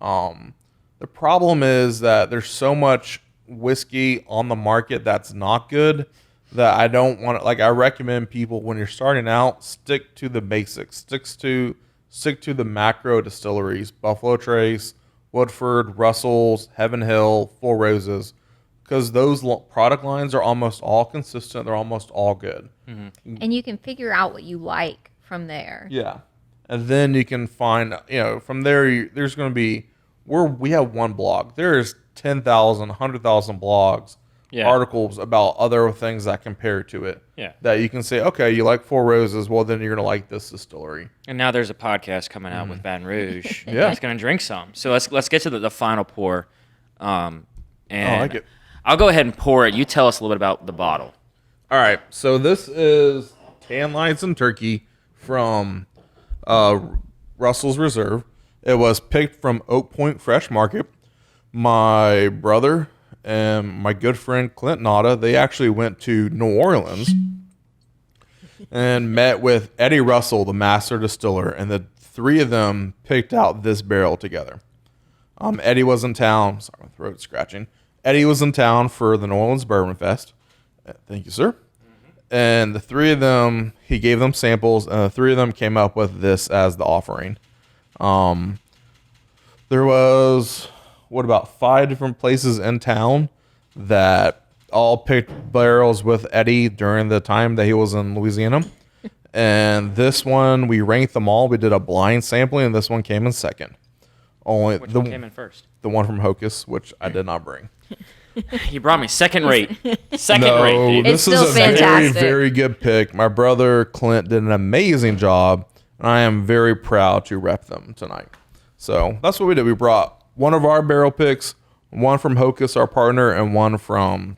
The problem is that there's so much whiskey on the market that's not good that I don't want to, like, I recommend people when you're starting out, stick to the basics. Stick to the macro distilleries, Buffalo Trace, Woodford, Russell's, Heaven Hill, Four Roses, because those product lines are almost all consistent. They're almost all good. And you can figure out what you like from there. Yeah. And then you can find, from there, there's going to be, we have one blog. There's 10,000, 100,000 blogs, articles about other things that compare to it. Yeah. That you can say, okay, you like Four Roses, well, then you're going to like this distillery. And now there's a podcast coming out with Baton Rouge. Yeah. It's going to drink some. So let's get to the final pour. And I like it. I'll go ahead and pour it. You tell us a little bit about the bottle. All right. So this is Tan Lines and Turkey from Russell's Reserve. It was picked from Oak Point Fresh Market. My brother and my good friend Clint Nada, they actually went to New Orleans and met with Eddie Russell, the master distiller, and the three of them picked out this barrel together. Eddie was in town. Sorry, my throat's scratching. Eddie was in town for the New Orleans Bourbon Fest. Thank you, sir. And the three of them, he gave them samples, and the three of them came up with this as the offering. There was, about 5 different places in town that all picked barrels with Eddie during the time that he was in Louisiana. And this one, we ranked them all. We did a blind sampling, and this one came in second. Which one came in first? The one from Hocus, which I did not bring. You brought me second rate. Second No, rate, dude. It's this is still a very, fantastic. very good pick. My brother Clint did an amazing job, and I am very proud to rep them tonight. So that's what we did. We brought one of our barrel picks, one from Hocus, our partner, and one from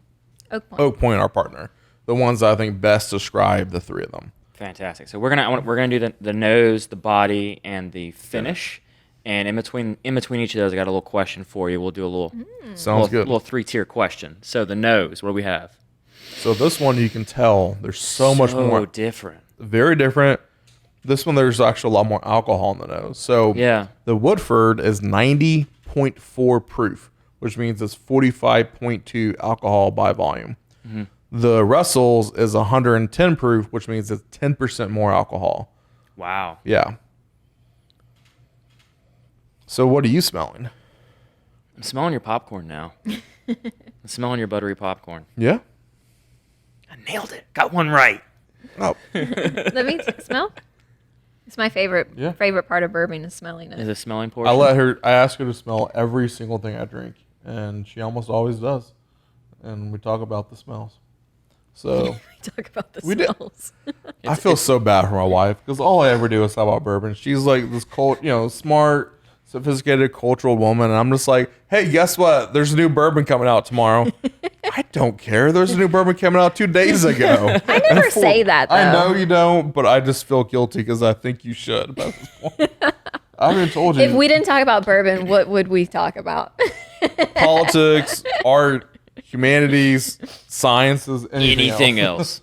Oak Point, our partner. The ones that I think best describe the three of them. Fantastic. So we're gonna do the nose, the body, and the finish. And in between each of those, I got a little question for you. We'll do a little Sounds good. little 3-tier question. So the nose, what do we have? So this one, you can tell there's so much more. different. Very different. This one, there's actually a lot more alcohol in the nose. So Yeah. the Woodford is 90.4 proof, which means it's 45.2 alcohol by volume. The Russell's is 110 proof, which means it's 10% more alcohol. Wow. Yeah. So what are you smelling? I'm smelling your popcorn now. I'm smelling your buttery popcorn. Yeah? I nailed it. Got one right. Oh, Let me smell. It's my favorite Yeah. part of bourbon is smelling Is it. it smelling portion? I ask her to smell every single thing I drink, and she almost always does. And we talk about the smells. So Talk about the We did- smells. I feel so bad for my wife because all I ever do is talk about bourbon. She's like this smart, sophisticated, cultural woman, and I'm just like, hey, guess what? There's a new bourbon coming out tomorrow. I don't care. There's a new bourbon coming out 2 days ago. I never say that, though. I know you don't, but I just feel guilty because I think you should. By this point. I haven't even told you. If we didn't talk about bourbon, what would we talk about? Politics, art, humanities, sciences, Anything else?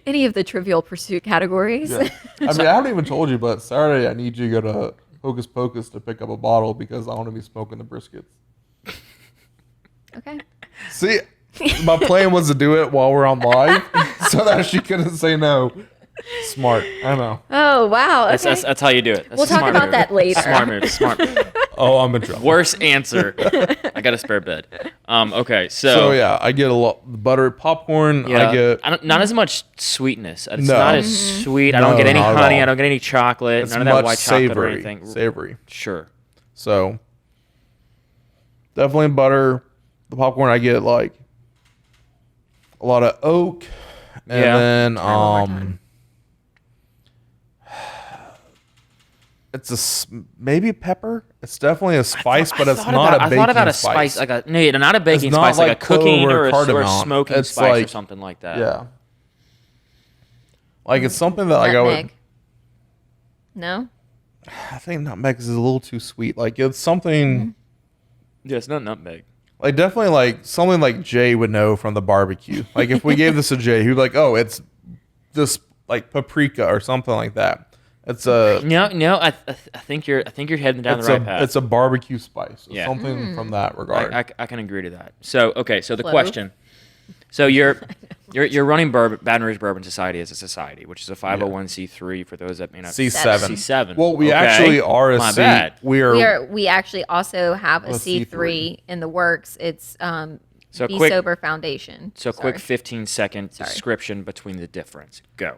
Any of the Trivial Pursuit categories. Yeah. I mean, I haven't even told you, but Saturday I need you to go to Hocus Pocus to pick up a bottle because I want to be smoking the briskets. Okay. See, my plan was to do it while we're on live so that she couldn't say no. Smart. I know. Oh, wow. Okay. That's how you do it. That's We'll a talk smart about move. that later. Smart move. Smart move. Oh, I'm in trouble. Worst answer. I got a spare bed. Okay, So yeah, I get a lot buttered popcorn. Yeah, I get not as much sweetness. It's No. not as sweet. I don't No, get any not at honey. all. I don't get any chocolate. it's None of that much white chocolate or savory. anything. Savory. Sure. So definitely butter. The popcorn I get like a lot of oak, and Yeah. then Try one more time. It's maybe pepper. It's definitely a spice, but it's not a baking spice. I thought about a spice, like not a baking It's not spice, like a clove cooking or a cardamom. smoking It's spice or something like that. Yeah. Like it's something that like I would. Nutmeg. No. I think nutmeg is a little too sweet. Like it's something. Yeah, it's not nutmeg. Like definitely like something like Jay would know from the barbecue. Like if we gave this to Jay, he'd be like, "Oh, it's this like paprika or something like that." It's a No. I think you're heading down the right path. It's a barbecue spice. Yeah. Something from that regard. I can agree to that. So okay, so the Clove. question. So you're running Baton Rouge Bourbon Society as a society, which is a 501c3 for those that may not C7. C7. Well, we Okay. actually are a My C. bad. We actually also have a A C3 C3 in the works. It's So Be quick- Sober Foundation. So Sorry. quick 15-second Sorry. description between the difference. Go.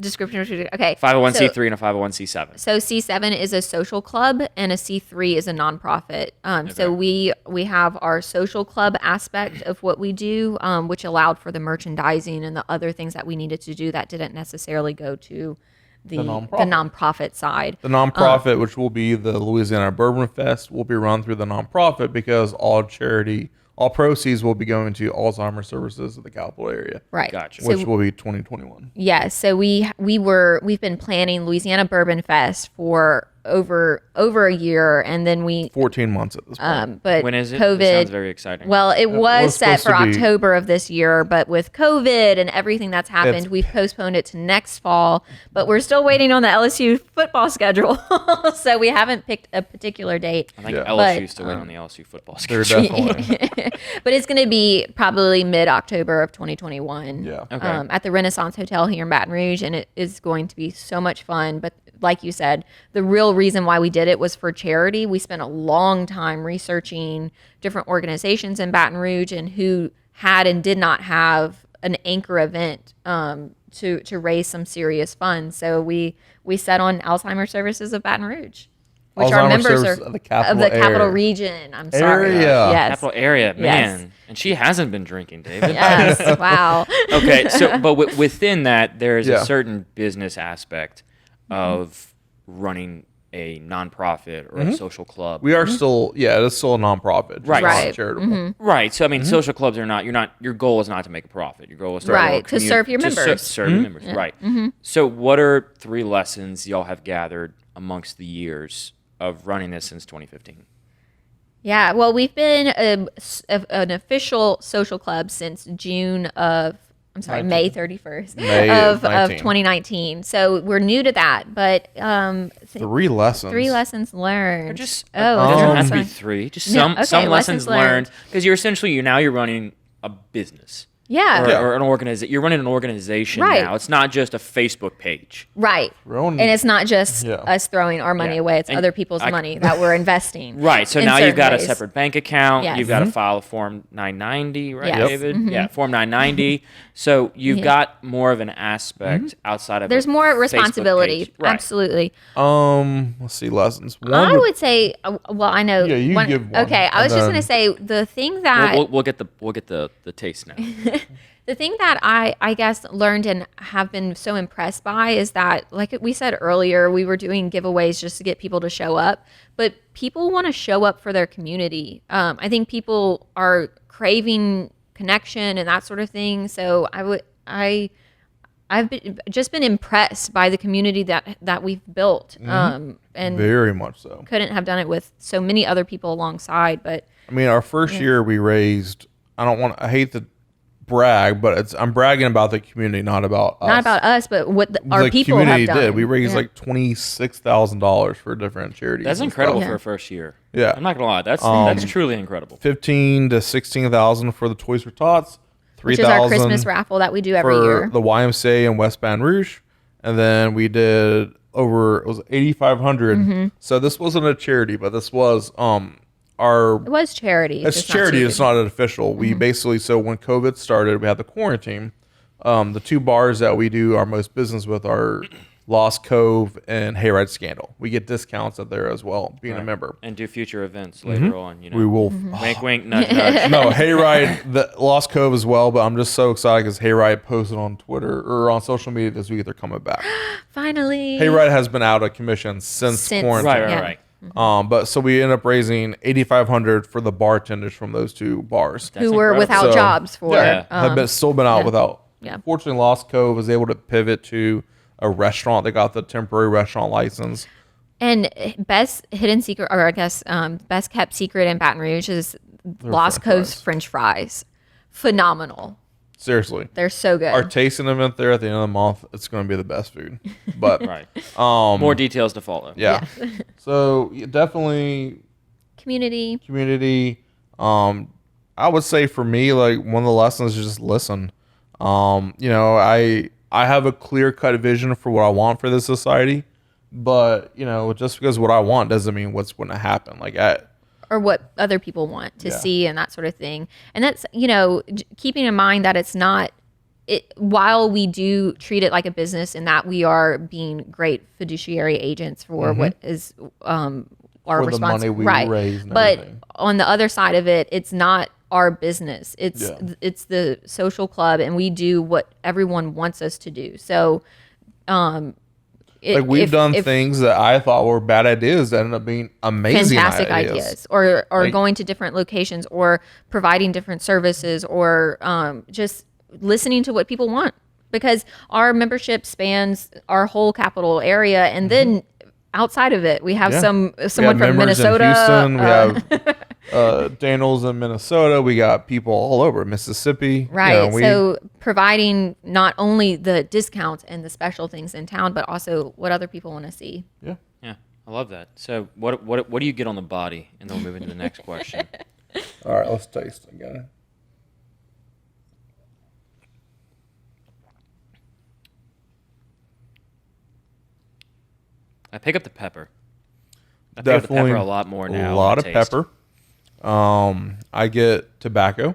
description. Okay. 501c3 and a 501c7. So C7 is a social club and a C3 is a nonprofit. So we have our social club aspect of what we do, which allowed for the merchandising and the other things that we needed to do that didn't necessarily go to the nonprofit side. The nonprofit, which will be the Louisiana Bourbon Fest, will be run through the nonprofit because all proceeds will be going to Alzheimer's services of the capital area, Right. Gotcha. which will be 2021. Yeah, so we've been planning Louisiana Bourbon Fest for over a year, and then 14 months at this point. but When is it? COVID. That sounds very exciting. Well, it was was set for supposed to be- October of this year, but with COVID and everything that's happened, It's- we've postponed it to next fall. But we're still waiting on the LSU football schedule, so we haven't picked a particular date. I think Yeah. LSU still wait on the LSU football They're schedule. definitely. But it's going to be probably mid-October of 2021 Yeah. Okay. at the Renaissance Hotel here in Baton Rouge, and it is going to be so much fun. But like you said, the real reason why we did it was for charity. We spent a long time researching different organizations in Baton Rouge and who had and did not have an anchor event to raise some serious funds. So we set on Alzheimer's Services of Baton Rouge, which our Alzheimer's members Services are of the capital capital area. region. I'm sorry. Area. Yes. Capital area, man. Yes. And she hasn't been drinking, David. Yes. Wow. Okay, so but within that, there's Yeah. a certain business aspect of running a nonprofit or a social club. We are still, it's still a nonprofit. just Right. not Right. charitable. Right. So I mean, social clubs are not. Your goal is not to make a profit. Your goal is to Right, to serve your members. serve your members. Right. So what are 3 lessons y'all have gathered amongst the years of running this since 2015? Yeah, well, we've been an official social club since June of, May 31st May of 19. 2019. So we're new to that, but 3 lessons. 3 lessons learned. Just oh, it doesn't have to sorry. be 3. Just No, some okay, some lessons lessons learned because you're running a business. Yeah, Or an organization. You're running an organization Right. now. It's not just a Facebook page. right. We're on- And it's not just Yeah. us throwing our money Yeah. away; it's And other people's I- money that we're investing. Right. So in now you've certain got a ways. separate bank account. Yes. You've got to file a Form 990, right, Yes. David? Yeah, Form 990. So you've got more of an aspect outside of There's a more Facebook responsibility. page. Right. absolutely. Let's see, lessons. I would- would say, well, I know. Yeah, you give one, Okay, I and was just then- going to say the thing that We'll get the taste now. the thing that I guess learned and have been so impressed by is that, like we said earlier, we were doing giveaways just to get people to show up, but people want to show up for their community. I think people are craving connection and that sort of thing. So I've been impressed by the community that we've built, and Very much so. couldn't have done it with so many other people alongside. But I mean, our first year we raised, I hate to brag, but I'm bragging about the community, not about us. not about us, but what our The people community have done. did. We raised Yeah. like $26,000 for different charities. That's and incredible stuff. for a first year. Yeah. I'm not gonna lie. That's truly incredible. 15 to 16,000 for the Toys for Tots. which is our 3,000 Christmas raffle that we do every for year. the YMCA in West Baton Rouge, and then we did it was 8,500. Mm-hmm. So this wasn't a charity, but this was our It was charity. it's just charity. cheated. It's not an official. Mm-hmm. We basically, so when COVID started, we had the quarantine. The 2 bars that we do our most business with are Lost Cove and Hayride Scandal. We get discounts up there as well, being a Right. member. And do future events later on. You know, We will. wink, wink, nudge, nudge. No, Hayride, the Lost Cove as well, but I'm just so excited because Hayride posted on Twitter or on social media this week that they're coming back. Finally. Hayride has been out of commission since quarantine. Right, right, Yeah. right. But so we end up raising $8,500 for the bartenders from those two bars. Who That's were incredible. without So, jobs for. Yeah. Have been still been out yeah. without. Yeah. Fortunately, Lost Cove was able to pivot to a restaurant. They got the temporary restaurant license. And best hidden secret, or I guess best kept secret in Baton Rouge is Lost French Coast fries. French fries. Phenomenal. Seriously, They're so good. our tasting event there at the end of the month, it's going to be the best food. But Right. um, More details to follow. yeah. So yeah, definitely Community. community. I would say for me, like one of the lessons is just listen. I have a clear cut vision for what I want for this society, but just because what I want doesn't mean what's going to happen. Like Or what other people want to Yeah. see and that sort of thing. And that's, keeping in mind that it's not, while we do treat it like a business and that we are being great fiduciary agents for what is our For the response, money we right? raise and But everything. on the other side of it, it's not our business. It's Yeah. it's the social club, and we do what everyone wants us to do. So, like we've done things that I thought were bad ideas that ended up being amazing fantastic ideas, or Like- going to different locations, or providing different services, or just listening to what people want, because our membership spans our whole capital area, and then outside of it we have Mm-hmm. Yeah. someone we have from members Minnesota, in Houston. We have Daniels in Minnesota. We got people all over Mississippi. right? So providing not only the discounts and the special things in town, but also what other people want to see. yeah. Yeah. I love that. So what do you get on the body? And then we'll move into the next question. All right, let's taste again. I pick up the pepper. I pick up the Definitely pepper a lot more now. A lot in of the taste. pepper. I get tobacco.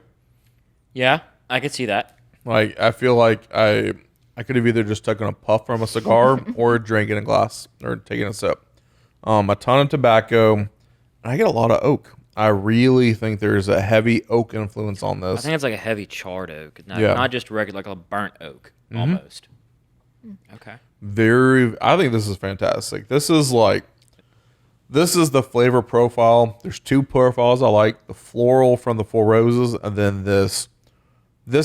Yeah, I could see that. Like I feel like I could have either just taken a puff from a cigar or drank in a glass or taken a sip. A ton of tobacco. And I get a lot of oak. I really think there's a heavy oak influence on I this. think it's like a heavy charred oak, not, Yeah. not just regular, like a burnt oak almost. Okay. I think this is fantastic. This is the flavor profile. There's two profiles I like: the floral from the Four Roses, and then this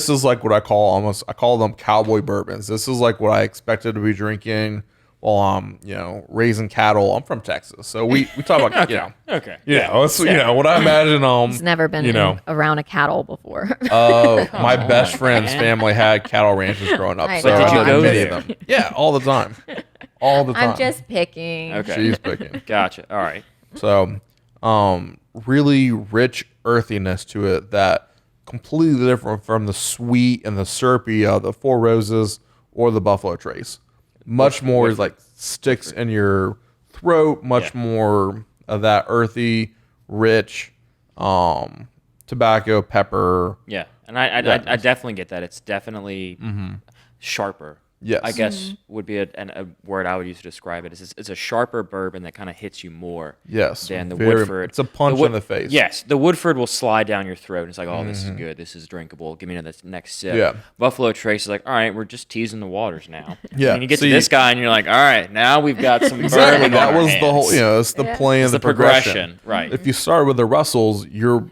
is like what I call them cowboy bourbons. This is like what I expected to be drinking while I'm raising cattle. I'm from Texas, so we talk about Okay. it's what I imagine. It's never been around a cattle before. My best friend's family had cattle ranches growing up. I So know. But did you I go many there? of them. Yeah, all the time. All the time. I'm just picking. Okay. She's picking. Gotcha. All right. So, really rich earthiness to it that completely different from the sweet and the syrupy of the Four Roses or the Buffalo Trace. Much more Woodford. like sticks in your throat. Much Yeah. more of that earthy, rich tobacco, pepper. Yeah, and I definitely get that. It's definitely sharper. Yes. I guess would be a word I would use to describe it. It's a sharper bourbon that kind of hits you more. Yes, Than the very- Woodford. it's a punch The in the face. Yes, the Woodford will slide down your throat. And it's like, oh, this is good. This is drinkable. Give me the next sip. Yeah. Buffalo Trace is like, all right, we're just teasing the waters now. Yeah, And you get see- to this guy, and you're like, all right, now we've got some Exactly. bourbon. That on our was the whole. hands. It's the play and It's the the progression, right? If you start with the Russells, your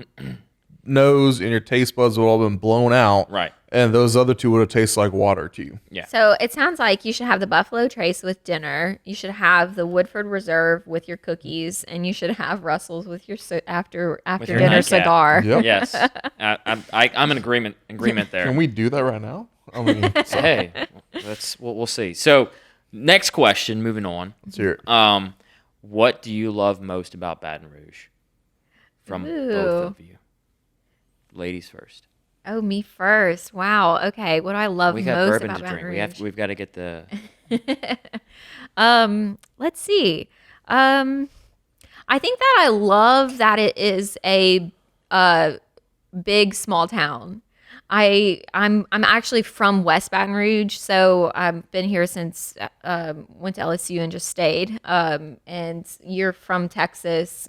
nose and your taste buds would all been blown out, Right. And those other two would have tasted like water to you. Yeah. So it sounds like you should have the Buffalo Trace with dinner. You should have the Woodford Reserve with your cookies, and you should have Russell's with your after your dinner nightcap. cigar. Yep. Yes, I'm in agreement there. Can we do that right now? I mean, let's Hey, we'll see. So, next question. Moving on. hear it. What do you love most about Baton Rouge? From both of you, ladies first. Oh, me first. Wow. Okay. What do I love We got most bourbon about to Baton drink. Rouge? We've got to get the. Let's see. I think that I love that it is a big small town. I'm actually from West Baton Rouge, so I've been here since went to LSU and just stayed. And you're from Texas,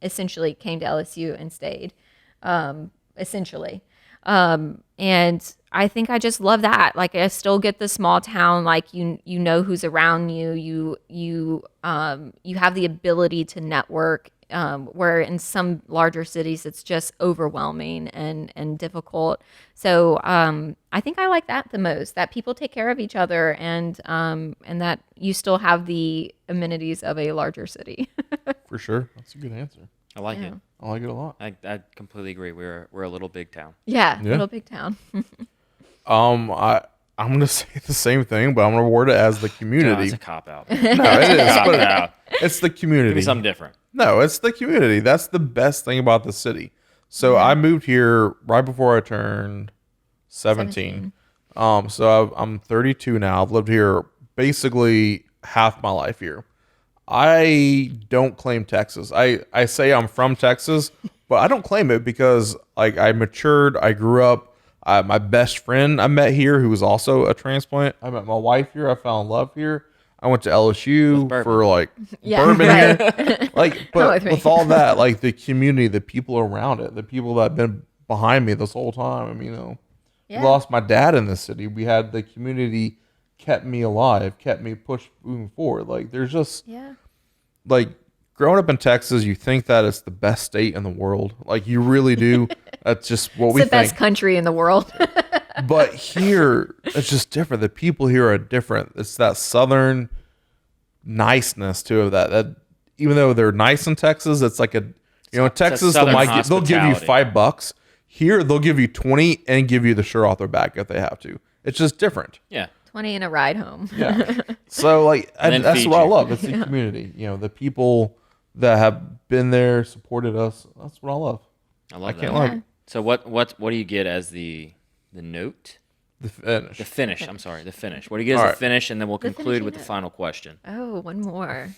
essentially came to LSU and stayed, essentially. And I think I just love that. Like I still get the small town, like you know who's around you. You have the ability to network. Where in some larger cities it's just overwhelming and difficult. So I think I like that the most. That people take care of each other and that you still have the amenities of a larger city. For sure. That's a good answer. I like Yeah. it. I like it a lot. I completely agree. We're a little big town. Yeah, Yeah. little big town. I'm gonna say the same thing, but I'm gonna word it as the No, community. it's a cop out. No, it is, Cop but out. it's the Give community. me something different. No, it's the community. That's the best thing about the city. So I moved here right before I turned 17. So I'm 32 now. I've lived here basically half my life here. I don't claim Texas. I say I'm from Texas, but I don't claim it because like I matured. I grew up. My best friend I met here, who was also a transplant. I met my wife here. I fell in love here. I went to LSU bourbon. for like Yeah, bourbon right. here. Like, Not but with me. with all that, like the community, the people around it, the people that have been behind me this whole time. I mean, Yeah. we lost my dad in this city. We had the community kept me alive, kept me pushed moving forward. Like, there's just Yeah. like growing up in Texas, you think that it's the best state in the world. Like, you really do. That's just what It's we the best think. country in the world. But here, it's just different. The people here are different. It's that southern niceness to it. That even though they're nice in Texas, it's like in Texas they southern they'll give you hospitality. $5. Here they'll give you 20 and give you the shirt off their back if they have to. It's just different. Yeah. 20 and a ride home. Yeah. So like then that's feed what I you. love. It's the community. The people that have been there, supported us. That's what I love. I love I that. can't like So what do you get as the note? the finish. The finish. I'm sorry, the finish. What do you get as All the right. finish, and then we'll conclude finishing with the note. final question. Oh, one more.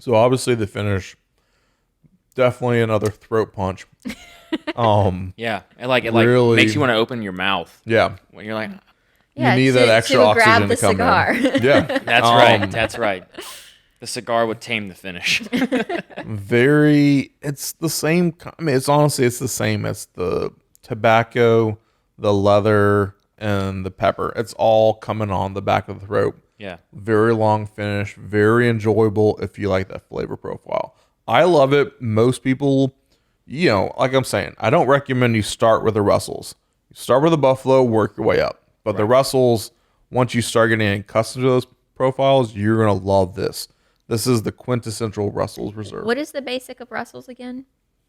So obviously the finish, definitely another throat punch. Yeah, it Really- makes you want to open your mouth Yeah. when you're like, Yeah, you need that extra to oxygen grab the to come cigar. in. Yeah. "That's right, that's right." The cigar would tame the finish. It's the same. I mean, it's the same as the tobacco, the leather, and the pepper. It's all coming on the back of the throat. Yeah, Very long finish, very enjoyable if you like that flavor profile. I love it. Most people, like I'm saying, I don't recommend you start with the Russells. You start with the Buffalo, work your way up. But the Russells, once you start getting accustomed to those profiles, you're going to love this. This is the quintessential Russell's Reserve. What is the basic of Russell's again?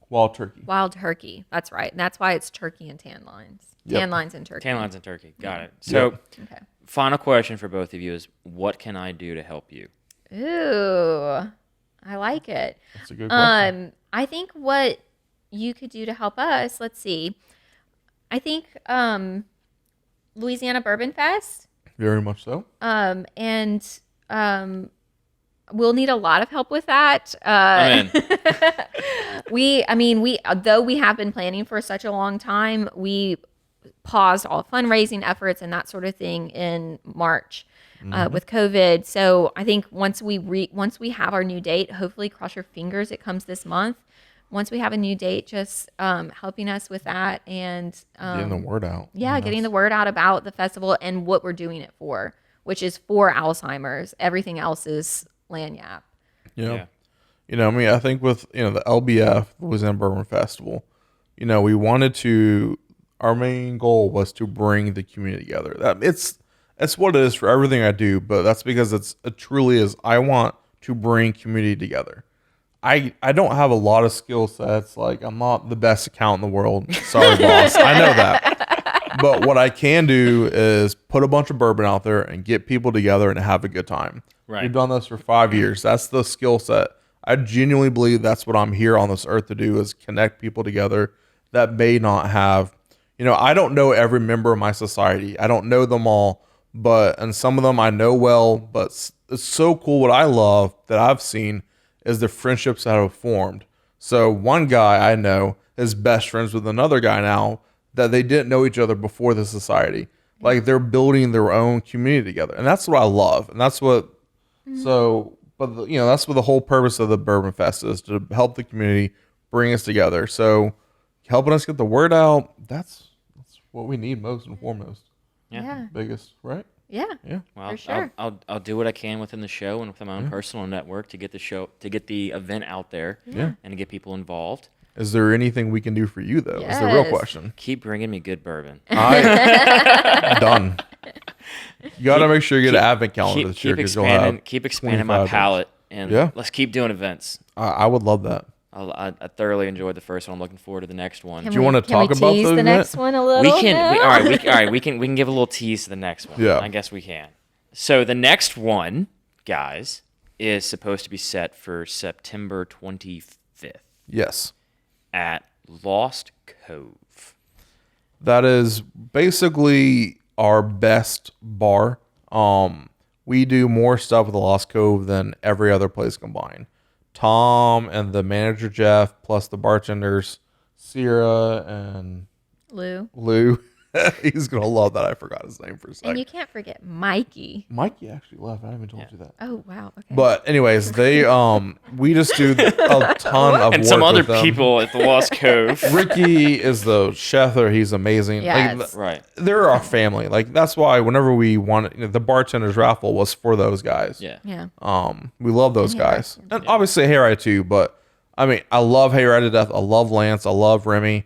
Wild turkey. Wild turkey. That's right. And that's why it's turkey and tan lines. Yep. Tan lines and turkey. tan lines and turkey. Got it. So, Okay. final question for both of you is, what can I do to help you? Ooh, I like it. That's a good question. I think what you could do to help us, let's see. I think Louisiana Bourbon Fest, Very much so. and we'll need a lot of help with that. I'm in. Though we have been planning for such a long time, we paused all fundraising efforts and that sort of thing in March with COVID. So I think once we have our new date, hopefully cross your fingers it comes this month. Once we have a new date, just helping us with that and Getting the word out. yeah, getting the word out about the festival and what we're doing it for, which is for Alzheimer's. Everything else is lanyap. Yeah. Yeah. I think with, the LBF, Louisiana Bourbon Festival, we wanted to, our main goal was to bring the community together. That's what it is for everything I do, but that's because it truly is, I want to bring community together. I don't have a lot of skill sets. Like, I'm not the best accountant in the world. Sorry, boss. I know that. But what I can do is put a bunch of bourbon out there and get people together and have a good time. Right. We've done this for 5 years. That's the skill set. I genuinely believe that's what I'm here on this earth to do, is connect people together that may not have, I don't know every member of my society. I don't know them all, and some of them I know well, but it's so cool. What I love that I've seen is the friendships that have formed. So one guy I know is best friends with another guy now that they didn't know each other before the society. Like they're building their own community together, and that's what I love, and that's what. So, but that's what the whole purpose of the Bourbon Fest is, to help the community, bring us together. So, helping us get the word out, that's what we need most and foremost. Yeah. Biggest, right? Yeah. Yeah. Well, For sure. I'll do what I can within the show and within my own personal network to get the event out there, Yeah. and to get people involved. Is there anything we can do for you though? Is the real Yes. question. Keep bringing me good bourbon. Done. You got to make sure you get an advent calendar this year, Keep 'cause you'll have expanding my 25 days. palate, and Yeah. let's keep doing events. I would love that. I thoroughly enjoyed the first one. I'm looking forward to the next one. Can Do you wanna can we talk about tease the the event? next one a little? We can. now? All right. We can give a little tease to the next one. Yeah. I guess we can. So the next one, guys, is supposed to be set for September 25th Yes. at Lost Cove. That is basically our best bar. We do more stuff with the Lost Cove than every other place combined. Tom and the manager Jeff, plus the bartenders Sierra and Lou. He's gonna love that I forgot his name for a And second. you can't forget Mikey. Mikey actually left. I haven't even told you that. Oh wow. Okay. But anyways, they we just do a ton of And work some other with them. people at the Lost Cove. Ricky is the chef there. He's amazing. Yes. Right. They're our family. Like that's why whenever we want the bartender's raffle was for those guys. Yeah. yeah. We love those And guys, Hayride. and obviously Hayride too. But I mean, I love Hayride to death. I love Lance. I love Remy.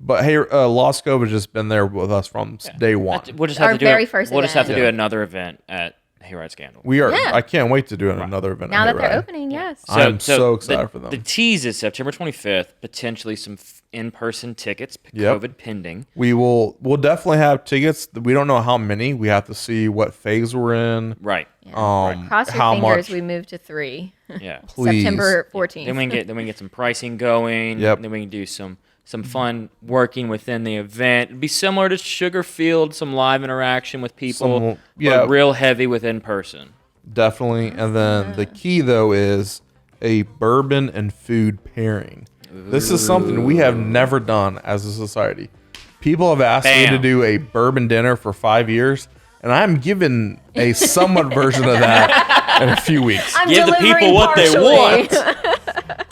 But Lost Cove has just been there with us from day one. We'll just have Our to do very first We'll just have to event. do another event at Hayride Scandal. We are. Yeah. I can't wait to do another event. Now at that they're Hayride. opening, yes. I'm so excited for them. The tease is September 25th. Potentially some in-person tickets. Yep. COVID pending. We'll definitely have tickets. We don't know how many. We have to see what phase we're in. Right. Cross your how fingers. much? We moved to 3. Yeah. Please. September 14th. Then we can get some pricing going. Yep. Then we can do some fun working within the event. It'd be similar to Sugarfield, some live interaction with people. But real heavy with in person. Definitely. And then the key though is a bourbon and food pairing. This is something we have never done as a society. People have asked me to Bam. do a bourbon dinner for 5 years, and I'm given a somewhat version of that in a few weeks. I'm Give the people delivering what they partially. want.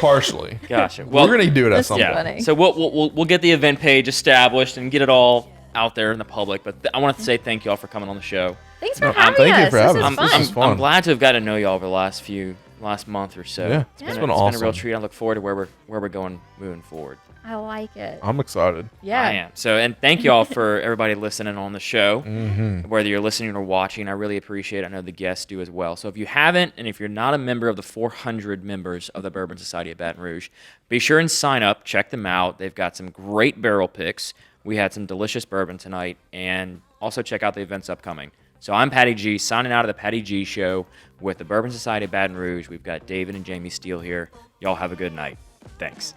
Partially. Gotcha. We're gonna do it at some Yeah. point. funny. So we'll get the event page established and get it all out there in the public. But I want to say thank you all for coming on the show. Thanks for No, having thank you us. for This having is us. fun. This is fun. I'm glad to have gotten to know y'all over the last month or so. Yeah, it's it's been been a real awesome. treat. I look forward to where we're going moving forward. I like it. I'm excited. Yeah. I am. So, and thank y'all for everybody listening on the show. Mm-hmm. Whether you're listening or watching, I really appreciate it. I know the guests do as well. So if you haven't, and if you're not a member of the 400 members of the Bourbon Society of Baton Rouge, be sure and sign up. Check them out. They've got some great barrel picks. We had some delicious bourbon tonight. And also check out the events upcoming. So I'm Patty G, signing out of the Patty G Show with the Bourbon Society of Baton Rouge. We've got David and Jamie Steele here. Y'all have a good night. Thanks.